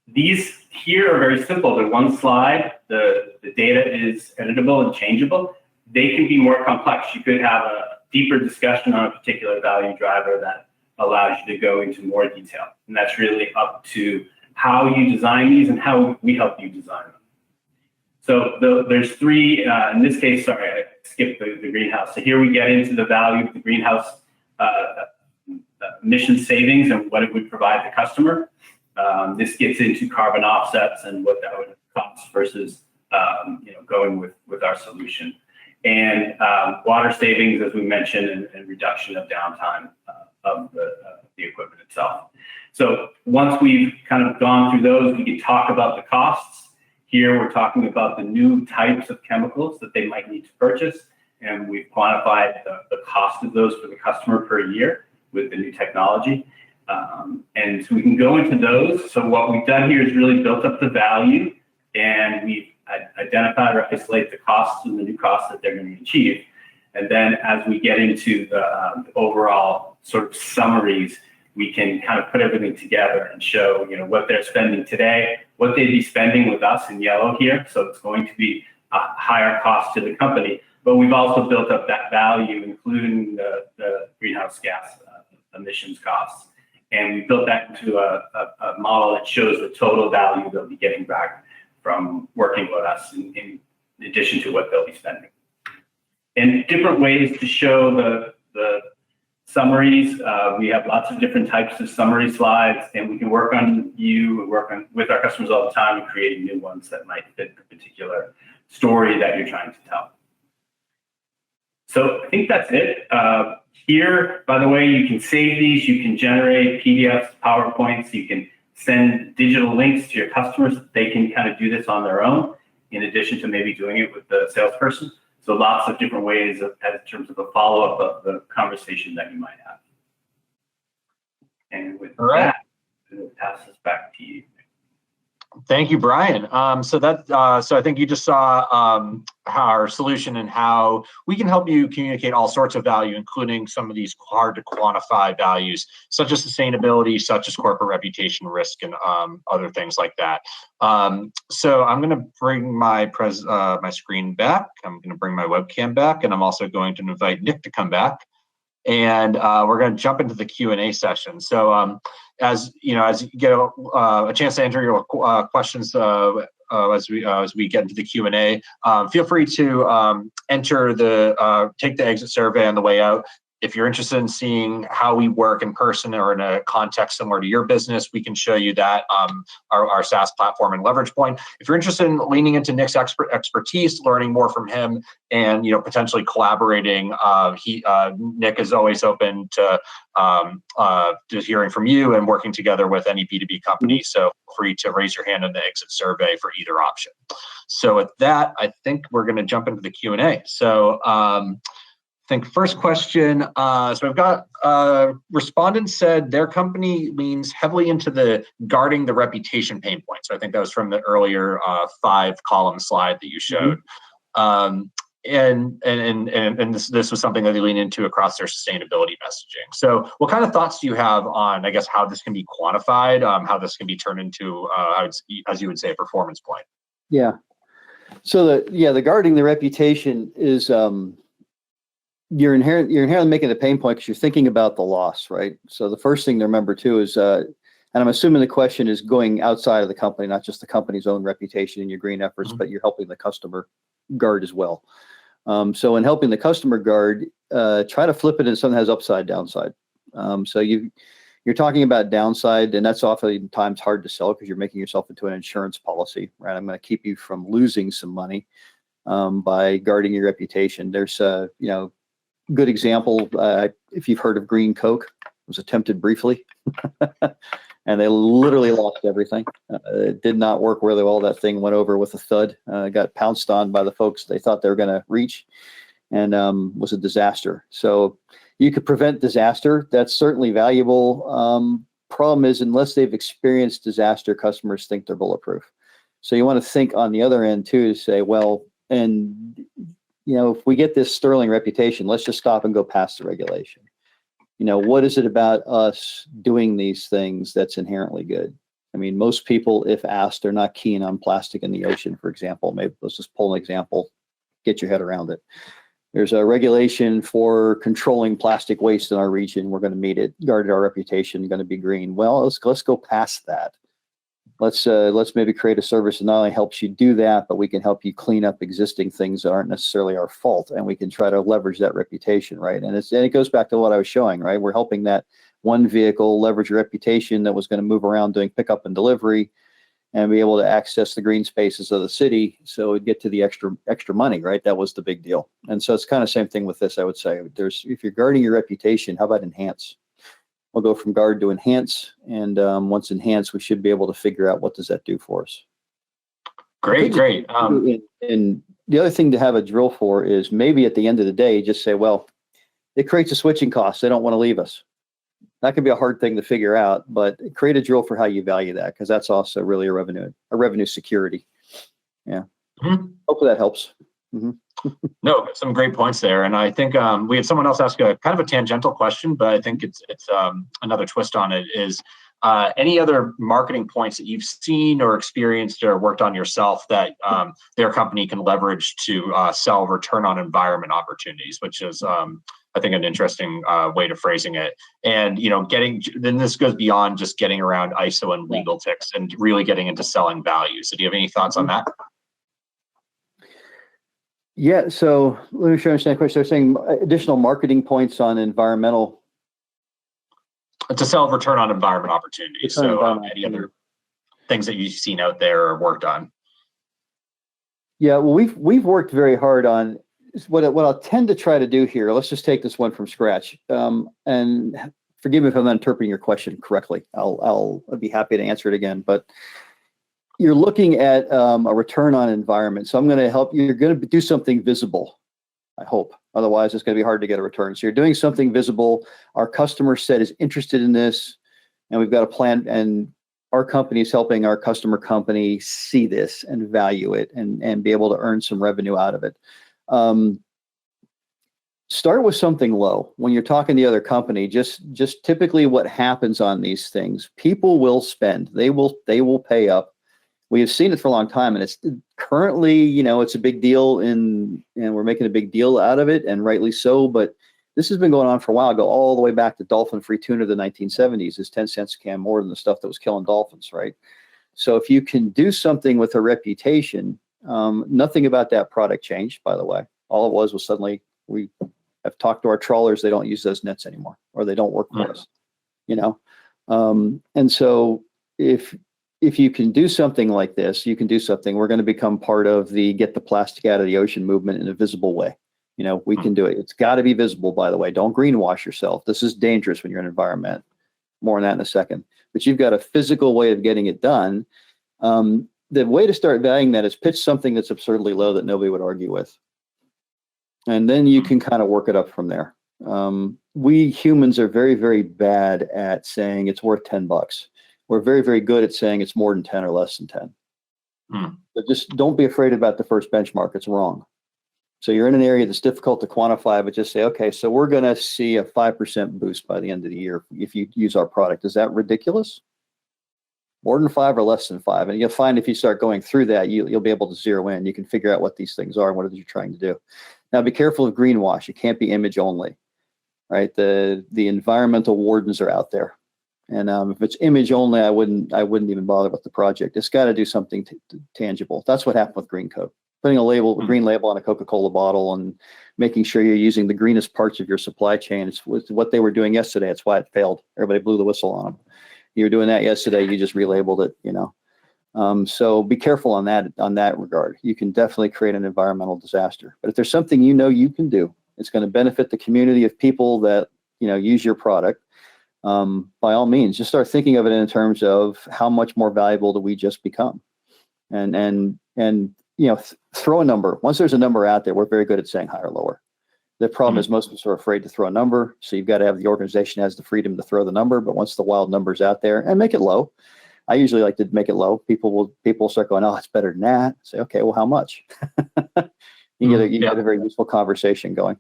These here are very simple. They're one slide. The data is editable and changeable. They can be more complex. You could have a deeper discussion on a particular value driver that allows you to go into more detail. And that's really up to how you design these and how we help you design them. So there's 3, in this case, sorry, I skipped the greenhouse. So here we get into the value of the greenhouse emission savings and what it would provide the customer. This gets into carbon offsets and what that would cost versus going with our solution. And water savings, as we mentioned, and reduction of downtime of the equipment itself. So once we've kind of gone through those, we can talk about the costs. Here we're talking about the new types of chemicals that they might need to purchase, and we've quantified the cost of those for the customer per year with the new technology. And so we can go into those. So what we've done here is really built up the value, and we've identified or isolate the costs and the new costs that they're going to achieve. And then as we get into the overall sort of summaries, we can kind of put everything together and show, what they're spending today, what they'd be spending with us in yellow here. So it's going to be a higher cost to the company, but we've also built up that value, including the greenhouse gas emissions costs. And we built that into a model that shows the total value they'll be getting back from working with us in addition to what they'll be spending. And different ways to show the summaries. We have lots of different types of summary slides, and we can work with our customers all the time and creating new ones that might fit the particular story that you're trying to tell. So I think that's it. Here, by the way, you can save these, you can generate PDFs, PowerPoints, you can send digital links to your customers. They can kind of do this on their own, in addition to maybe doing it with the salesperson. So lots of different ways in terms of the follow-up of the conversation that you might have. And with that, I'll pass this back to you. Thank you, Brian. So I think you just saw our solution and how we can help you communicate all sorts of value, including some of these hard to quantify values, such as sustainability, such as corporate reputation risk, and other things like that. So I'm going to bring my screen back. I'm going to bring my webcam back, and I'm also going to invite Nick to come back. And we're going to jump into the Q&A session. So as you get a chance to enter your questions as we get into the Q&A, feel free to take the exit survey on the way out. if you're interested in seeing how we work in person or in a context similar to your business, we can show you that our SaaS platform and leverage point. If you're interested in leaning into Nick's expertise, learning more from him, and potentially collaborating, Nick is always open to hearing from you and working together with any B2B company. So feel free to raise your hand in the exit survey for either option. So with that, I think we're going to jump into the Q&A. So I think first question, so we've got respondents said their company leans heavily into the guarding the reputation pain point. So I think that was from the earlier 5-column slide that you showed. And this was something that they lean into across their sustainability messaging. So what kind of thoughts do you have on, I guess, how this can be quantified, how this can be turned into, as you would say, a performance point? Yeah. So the guarding the reputation is, you're inherently making a pain point because you're thinking about the loss, right? So the first thing to remember too is, and I'm assuming the question is going outside of the company, not just the company's own reputation in your green efforts, but you're helping the customer guard as well. So in helping the customer guard, try to flip it into something that has upside, downside. So you're talking about downside, and that's oftentimes hard to sell because you're making yourself into an insurance policy, right? I'm going to keep you from losing some money by guarding your reputation. There's good example, if you've heard of Green Coke, it was attempted briefly, and they literally lost everything. It did not work really well. That thing went over with a thud, got pounced on by the folks they thought they were going to reach, and was a disaster. So you could prevent disaster. That's certainly valuable. Problem is, unless they've experienced disaster, customers think they're bulletproof. So you want to think on the other end too, to say, well, and if we get this sterling reputation, let's just stop and go past the regulation. What is it about us doing these things that's inherently good? I mean, most people, if asked, are not keen on plastic in the ocean, for example. Maybe let's just pull an example, get your head around it. There's a regulation for controlling plastic waste in our region. We're going to meet it, guarded our reputation, going to be green. Well, let's go past that. Let's maybe create a service that not only helps you do that, but we can help you clean up existing things that aren't necessarily our fault, and we can try to leverage that reputation, right? And it goes back to what I was showing, right? We're helping that one vehicle leverage a reputation that was going to move around doing pickup and delivery, and be able to access the green spaces of the city, so it'd get to the extra money, right? That was the big deal. And so it's kind of same thing with this. I would say, if you're guarding your reputation, how about enhance? We'll go from guard to enhance, and once enhanced, we should be able to figure out what does that do for us. Great. And the other thing to have a drill for is maybe at the end of the day, just say, well, it creates a switching cost. They don't want to leave us. That can be a hard thing to figure out, but create a drill for how you value that, because that's also really a revenue security. Yeah. Hopefully that helps. No, some great points there. And I think we had someone else ask a kind of a tangential question, but I think it's another twist on it is any other marketing points that you've seen or experienced or worked on yourself that their company can leverage to sell return on environment opportunities, which is I think an interesting way to phrasing it. And then this goes beyond just getting around ISO and legal ticks and really getting into selling value. So do you have any thoughts on that? Yeah, so let me sure I understand the question. They're saying additional marketing points on environmental. To sell return on environment opportunities. So any other things that you've seen out there or worked on? Yeah, well, we've worked very hard on what I'll tend to try to do here. Let's just take this one from scratch. And forgive me if I'm not interpreting your question correctly. I'll be happy to answer it again, but you're looking at a return on environment. So I'm going to help you. You're going to do something visible, I hope. Otherwise, it's going to be hard to get a return. So you're doing something visible. Our customer set is interested in this, and we've got a plan. And our company is helping our customer company see this and value it and be able to earn some revenue out of it. Start with something low. When you're talking to the other company, just typically what happens on these things, people will spend. They will pay up. We have seen it for a long time, and it's currently, it's a big deal, and we're making a big deal out of it, and rightly so. But this has been going on for a while. Go all the way back to dolphin-free tuna of the 1970s. Is 10 cents a can more than the stuff that was killing dolphins, right? So if you can do something with a reputation, nothing about that product changed, by the way. All it was suddenly we I've talked to our trawlers; they don't use those nets anymore, or they don't work for us. And so if you can do something like this, you can do something. We're going to become part of the get the plastic out of the ocean movement in a visible way. We can do it. It's got to be visible, by the way. Don't greenwash yourself. This is dangerous when you're in an environment. More on that in a second. But you've got a physical way of getting it done. The way to start valuing that is pitch something that's absurdly low that nobody would argue with. And then you can kind of work it up from there. We humans are very, very bad at saying it's worth $10. We're very, very good at saying it's more than 10 or less than 10. But just don't be afraid about the first benchmark. It's wrong. So you're in an area that's difficult to quantify, but just say, okay, so we're going to see a 5% boost by the end of the year if you use our product. Is that ridiculous? More than 5 or less than 5? And you'll find if you start going through that, you'll be able to zero in. You can figure out what these things are and what it is you're trying to do. Now, be careful of greenwash. It can't be image only, right? The environmental wardens are out there. And if it's image only, I wouldn't even bother with the project. It's got to do something tangible. That's what happened with Green Code. Putting a green label on a Coca-Cola bottle and making sure you're using the greenest parts of your supply chain. It's what they were doing yesterday. It's why it failed. Everybody blew the whistle on them. You were doing that yesterday. You just relabeled it, So be careful on that regard. You can definitely create an environmental disaster. But if there's something you can do, it's going to benefit the community of people that use your product. By all means, just start thinking of it in terms of how much more valuable do we just become, and throw a number. Once there's a number out there, we're very good at saying higher or lower. The problem is most of us are afraid to throw a number. So you've got to have the organization has the freedom to throw the number, but once the wild number's out there, and make it low. I usually like to make it low. People will start going, oh, it's better than that. Say, okay, well, how much? you get a very useful conversation going.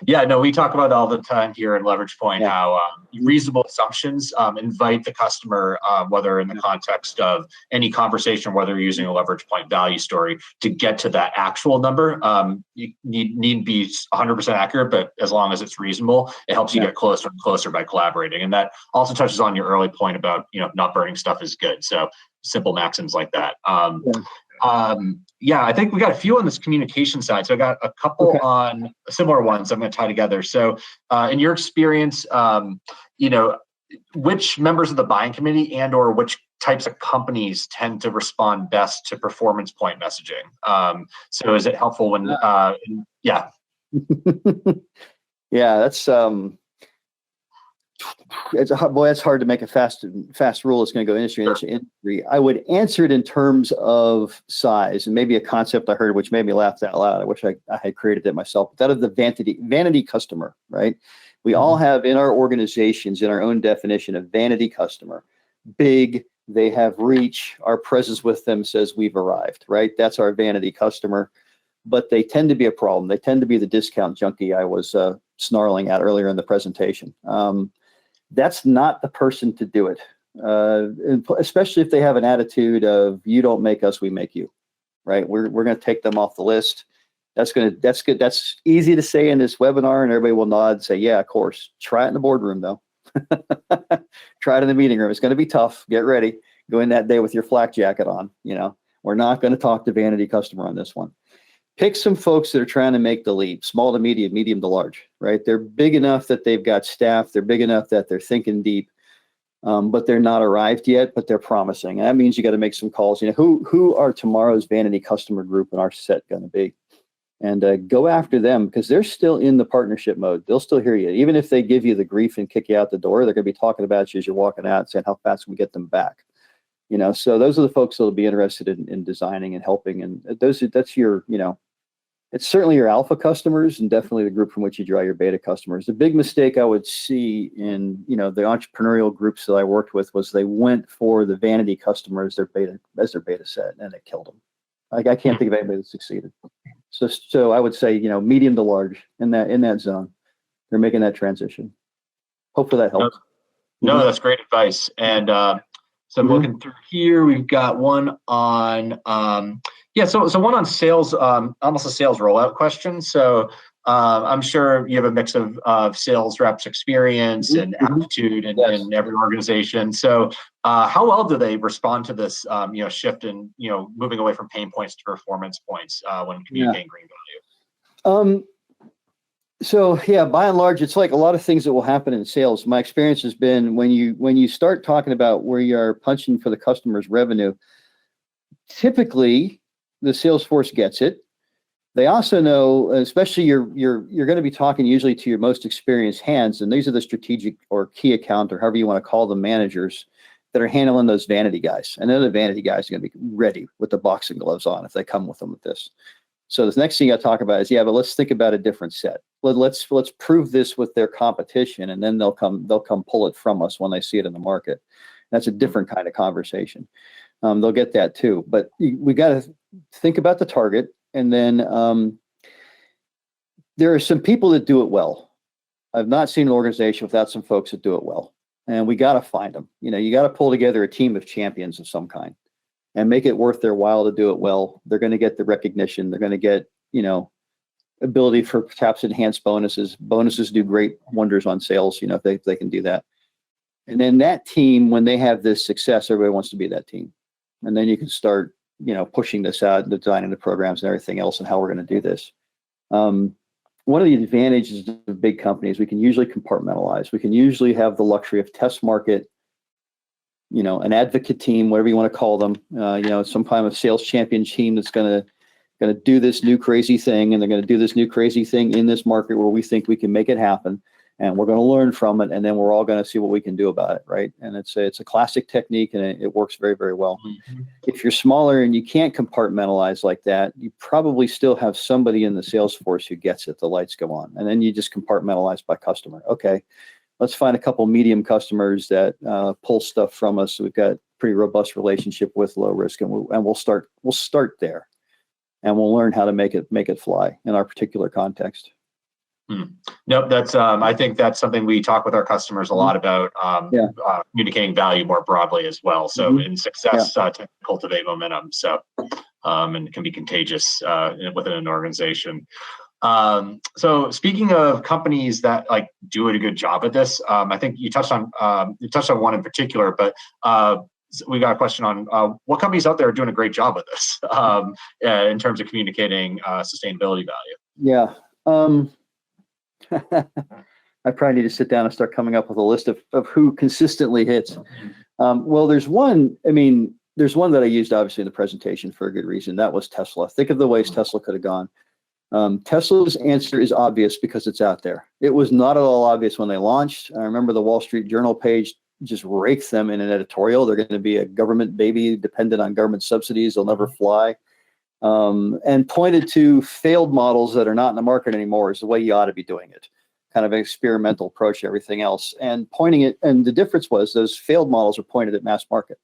Yeah, no, we talk about all the time here at Leverage Point how reasonable assumptions invite the customer, whether in the context of any conversation, whether you're using a Leverage Point value story, to get to that actual number. You need to be 100% accurate, but as long as it's reasonable, it helps you get closer and closer by collaborating. And that also touches on your early point about not burning stuff is good. So simple maxims like that. I think we got a few on this communication side. So I got a couple on similar ones I'm going to tie together. So in your experience, which members of the buying committee and or which types of companies tend to respond best to performance point messaging? So is it helpful when, Yeah, that's it's hard to make a fast rule. It's going to go industry. I would answer it in terms of size, and maybe a concept I heard which made me laugh out loud. I wish I had created it myself. But that of the vanity customer, right? We all have in our organizations, in our own definition, of vanity customer. Big, they have reach. Our presence with them says we've arrived, right? That's our vanity customer. But they tend to be a problem. They tend to be the discount junkie I was snarling at earlier in the presentation. That's not the person to do it, especially if they have an attitude of "you don't make us, we make you." Right? We're going to take them off the list. That's good. That's easy to say in this webinar, and everybody will nod and say, "Yeah, of course." Try it in the boardroom, though. Try it in the meeting room. It's going to be tough. Get ready. Go in that day with your flak jacket on. We're not going to talk to vanity customer on this one. Pick some folks that are trying to make the leap, small to medium, medium to large, right? They're big enough that they've got staff. They're big enough that they're thinking deep, but they're not arrived yet, but they're promising. And that means you got to make some calls. Who are tomorrow's vanity customer group in our set going to be? And go after them because they're still in the partnership mode. They'll still hear you. Even if they give you the grief and kick you out the door, they're going to be talking about you as you're walking out, saying how fast can we get them back. So those are the folks that will be interested in designing and helping. And that's your, it's certainly your alpha customers and definitely the group from which you draw your beta customers. The big mistake I would see in, the entrepreneurial groups that I worked with was they went for the vanity customer as their beta set, and it killed them. I can't think of anybody that succeeded. So I would say, medium to large in that zone. They're making that transition. Hopefully that helps. No, that's great advice. And so I'm looking through here. We've got one on so one on sales, almost a sales rollout question. So I'm sure you have a mix of sales reps experience and aptitude in every organization. So how well do they respond to this shift in moving away from pain points to performance points when communicating green value? So yeah, by and large, it's like a lot of things that will happen in sales. My experience has been when you start talking about where you are punching for the customer's revenue, typically the sales force gets it. They also know, especially you're going to be talking usually to your most experienced hands, and these are the strategic or key account or however you want to call them managers that are handling those vanity guys. And then the vanity guys are going to be ready with the boxing gloves on if they come with them with this. So the next thing I talk about is, yeah, but let's think about a different set. Let's prove this with their competition, and then they'll come pull it from us when they see it in the market. That's a different kind of conversation. They'll get that too, but we got to think about the target, and then there are some people that do it well. I've not seen an organization without some folks that do it well, and we got to find them. You got to pull together a team of champions of some kind and make it worth their while to do it well. They're going to get the recognition. They're going to get, ability for perhaps enhanced bonuses. Bonuses do great wonders on sales, if they can do that. And then that team, when they have this success, everybody wants to be that team. And then you can start, pushing this out, designing the programs and everything else and how we're going to do this. One of the advantages of big companies, we can usually compartmentalize. We can usually have the luxury of test market, an advocate team, whatever you want to call them, some kind of sales champion team that's going to do this new crazy thing, and they're going to do this new crazy thing in this market where we think we can make it happen, and we're going to learn from it, and then we're all going to see what we can do about it, right? And it's a classic technique, and it works very, very well. Mm-hmm. If you're smaller and you can't compartmentalize like that, you probably still have somebody in the sales force who gets it. The lights go on, and then you just compartmentalize by customer. Okay. Let's find a couple medium customers that pull stuff from us. So we've got a pretty robust relationship with low risk, and we'll start there, and we'll learn how to make it fly in our particular context. Nope, that's I think that's something we talk with our customers a lot about. Communicating value more broadly as well. So in success, to cultivate momentum. So and it can be contagious within an organization. So speaking of companies that do a good job at this, I think you touched on one in particular, but we got a question on what companies out there are doing a great job of this in terms of communicating sustainability value. Yeah. I probably need to sit down and start coming up with a list of who consistently hits. Well, there's one that I used obviously in the presentation for a good reason. That was Tesla. Think of the ways Tesla could have gone. Tesla's answer is obvious because it's out there. It was not at all obvious when they launched. I remember the Wall Street Journal page just raked them in an editorial. They're going to be a government baby dependent on government subsidies. They'll never fly. And pointed to failed models that are not in the market anymore as the way you ought to be doing it. Kind of an experimental approach to everything else. And the difference was those failed models are pointed at mass market.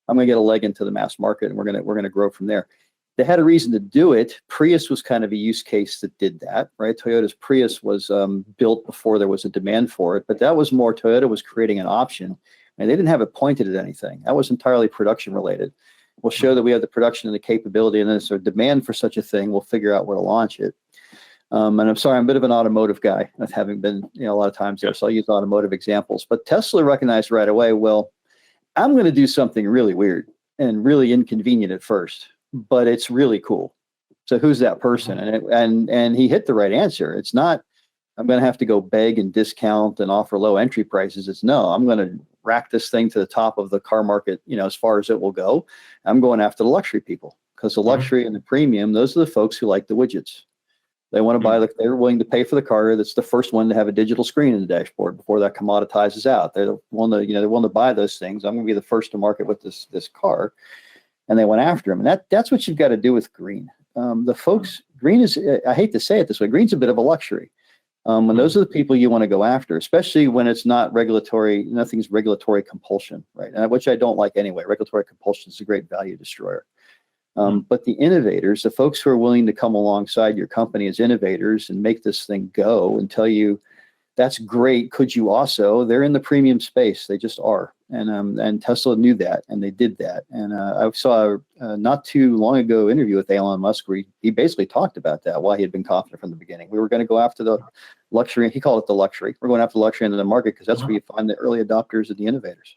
I'm going to get a leg into the mass market, and we're going to grow from there. They had a reason to do it. Prius was kind of a use case that did that, right? Toyota's Prius was built before there was a demand for it, but that was more Toyota was creating an option, and they didn't have it pointed at anything. That was entirely production related. We'll show that we have the production and the capability, and then there's a demand for such a thing. We'll figure out where to launch it. And I'm sorry, I'm a bit of an automotive guy, having been a lot of times there, so I'll use automotive examples. But Tesla recognized right away, well, I'm going to do something really weird and really inconvenient at first, but it's really cool. So who's that person? And he hit the right answer. It's not, I'm going to have to go beg and discount and offer low entry prices. It's no, I'm going to rack this thing to the top of the car market, as far as it will go. I'm going after the luxury people, because the luxury and the premium, those are the folks who like the widgets. They want to buy they're willing to pay for the car that's the first one to have a digital screen in the dashboard before that commoditizes out. They're the one to, they want to buy those things. I'm going to be the first to market with this car. And they went after them. And that's what you've got to do with green. The folks, green is, I hate to say it this way, green's a bit of a luxury. And those are the people you want to go after, especially when it's not nothing's regulatory compulsion, right? Which I don't like anyway. Regulatory compulsion is a great value destroyer. But the innovators, the folks who are willing to come alongside your company as innovators and make this thing go and tell you, that's great. Could you also? They're in the premium space. They just are. And Tesla knew that, and they did that. And I saw a not too long ago interview with Elon Musk where he basically talked about that, why he had been confident from the beginning. We were going to go after the luxury. He called it the luxury. We're going after the luxury into the market because that's where you find the early adopters and the innovators.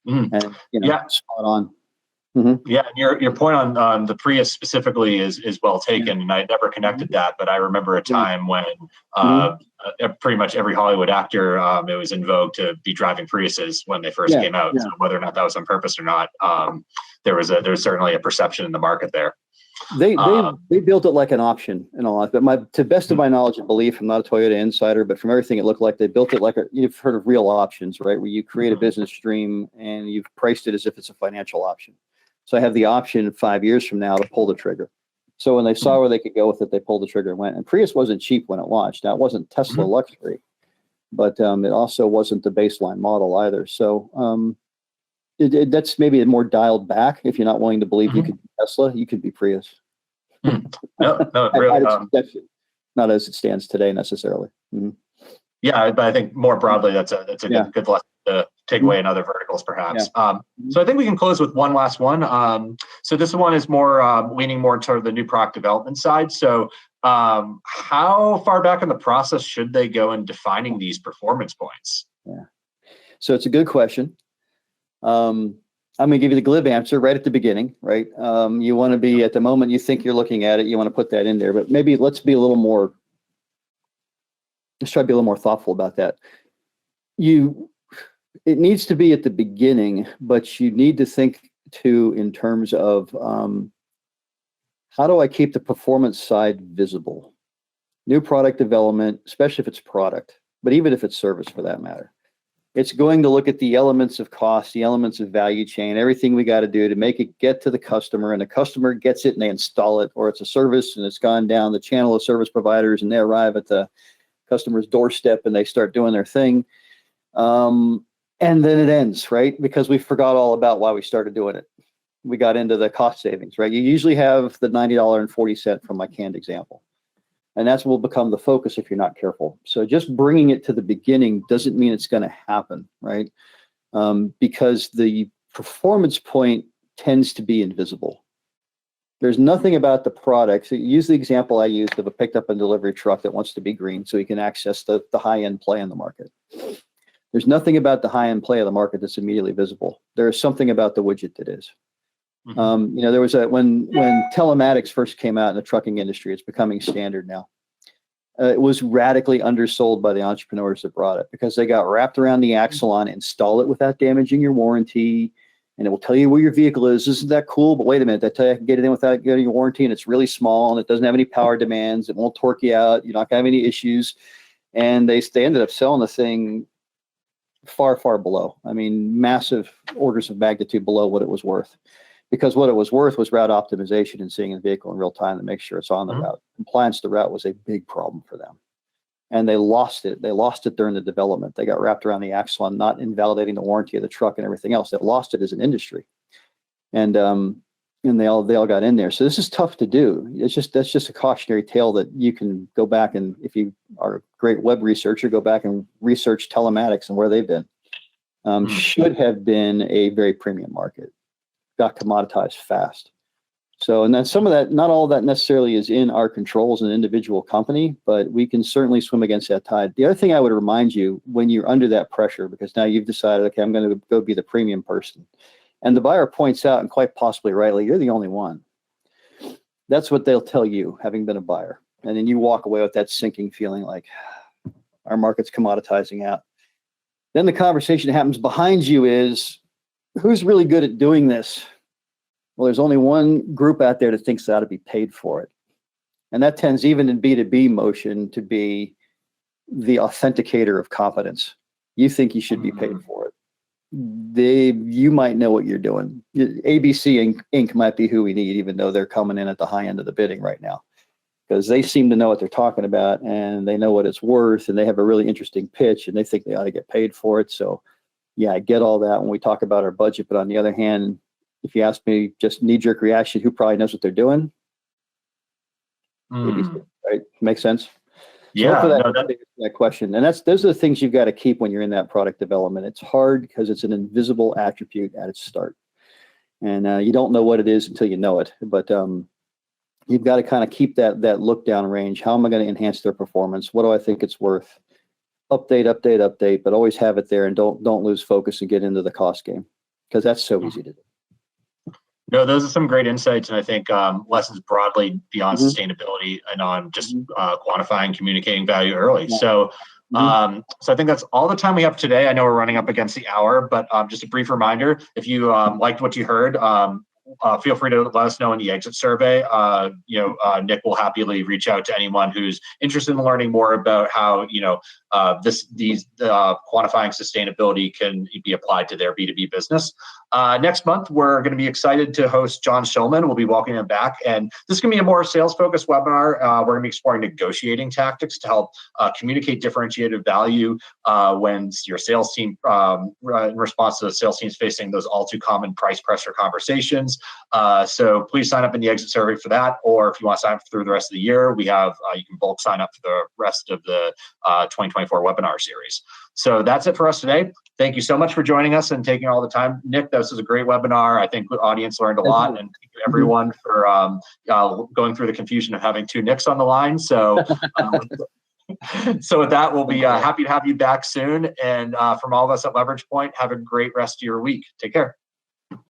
And spot on. Yeah, and your point on the Prius specifically is well taken, and I never connected that, but I remember a time when pretty much every Hollywood actor, it was in vogue to be driving Priuses when they first came out. So whether or not that was on purpose or not, there was certainly a perception in the market there. They built it like an option and all that, but to best of my knowledge and belief, I'm not a Toyota insider, but from everything it looked like, they built it like you've heard of real options, right? Where you create a business stream and you've priced it as if it's a financial option. So I have the option 5 years from now to pull the trigger. So when they saw where they could go with it, they pulled the trigger and went. And Prius wasn't cheap when it launched. Now, it wasn't Tesla luxury, but it also wasn't the baseline model either. So that's maybe more dialed back. If you're not willing to believe you could be Tesla, you could be Prius. No, really. Not as it stands today necessarily. Yeah, but I think more broadly, that's a good lesson to take away in other verticals, perhaps. So I think we can close with one last one. So this one is more leaning more toward the new product development side. So how far back in the process should they go in defining these performance points? Yeah. So it's a good question. I'm going to give you the glib answer right at the beginning, right? You want to be, at the moment you think you're looking at it, you want to put that in there, but maybe let's try to be a little more thoughtful about that. It needs to be at the beginning, but you need to think too in terms of how do I keep the performance side visible? New product development, especially if it's product, but even if it's service for that matter. It's going to look at the elements of cost, the elements of value chain, everything we got to do to make it get to the customer, and the customer gets it and they install it, or it's a service and it's gone down the channel of service providers and they arrive at the customer's doorstep and they start doing their thing. And then it ends, right? Because we forgot all about why we started doing it. We got into the cost savings, right? You usually have the $90.40 from my canned example. And that's what will become the focus if you're not careful. So just bringing it to the beginning doesn't mean it's going to happen, right? Because the performance point tends to be invisible. There's nothing about the product. So use the example I used of a picked up and delivery truck that wants to be green so you can access the high-end play in the market. There's nothing about the high-end play of the market that's immediately visible. There is something about the widget that is. There was when telematics first came out in the trucking industry, it's becoming standard now. It was radically undersold by the entrepreneurs that brought it because they got wrapped around the axle on, install it without damaging your warranty, and it will tell you where your vehicle is. Isn't that cool? But wait a minute, I tell you I can get it in without getting your warranty, and it's really small, and it doesn't have any power demands. It won't torque you out. You're not going to have any issues. And they ended up selling the thing far, far below. I mean, massive orders of magnitude below what it was worth. Because what it was worth was route optimization and seeing the vehicle in real time to make sure it's on the route. Compliance to route was a big problem for them. And they lost it. They lost it during the development. They got wrapped around the axle on not invalidating the warranty of the truck and everything else. They lost it as an industry. And they all got in there. So this is tough to do. That's just a cautionary tale that you can go back and, if you are a great web researcher, go back and research telematics and where they've been. Should have been a very premium market. Got commoditized fast. So, and then some of that, not all of that necessarily is in our control as an individual company, but we can certainly swim against that tide. The other thing I would remind you when you're under that pressure, because now you've decided, okay, I'm going to go be the premium person. And the buyer points out, and quite possibly rightly, you're the only one. That's what they'll tell you, having been a buyer. And then you walk away with that sinking feeling like our market's commoditizing out. Then the conversation that happens behind you is, who's really good at doing this? Well, there's only one group out there that thinks they ought to be paid for it. And that tends, even in B2B motion, to be the authenticator of competence. You think you should be paid for it. You might know what you're doing. ABC Inc. might be who we need, even though they're coming in at the high end of the bidding right now. Because they seem to know what they're talking about, and they know what it's worth, and they have a really interesting pitch, and they think they ought to get paid for it. So yeah, I get all that when we talk about our budget. But on the other hand, if you ask me, just knee-jerk reaction, who probably knows what they're doing? Right? Makes sense? Yeah. So that question. And those are the things you've got to keep when you're in that product development. It's hard because it's an invisible attribute at its start. And you don't know what it is until you know it. But you've got to kind of keep that look down range. How am I going to enhance their performance? What do I think it's worth? Update, but always have it there, and don't lose focus and get into the cost game, because that's so easy to do. No, those are some great insights, and I think lessons broadly beyond sustainability and on just quantifying, communicating value early. Yeah. So, so I think that's all the time we have today. I know we're running up against the hour, but just a brief reminder: if you liked what you heard, feel free to let us know in the exit survey. Nick will happily reach out to anyone who's interested in learning more about how these quantifying sustainability can be applied to their B2B business. Next month, we're going to be excited to host John Shulman. We'll be welcoming him back, and this is going to be a more sales-focused webinar. We're going to be exploring negotiating tactics to help communicate differentiated value when your sales team, in response to the sales teams facing those all too common price pressure conversations. So please sign up in the exit survey for that, or if you want to sign up through the rest of the year, we have you can bulk sign up for the rest of the 2024 webinar series. So that's it for us today. Thank you so much for joining us and taking all the time. Nick, this was a great webinar. I think the audience learned a lot, and thank you everyone for going through the confusion of having two Nicks on the line. So, so with that, we'll be happy to have you back soon. And from all of us at Leverage Point, have a great rest of your week. Take care.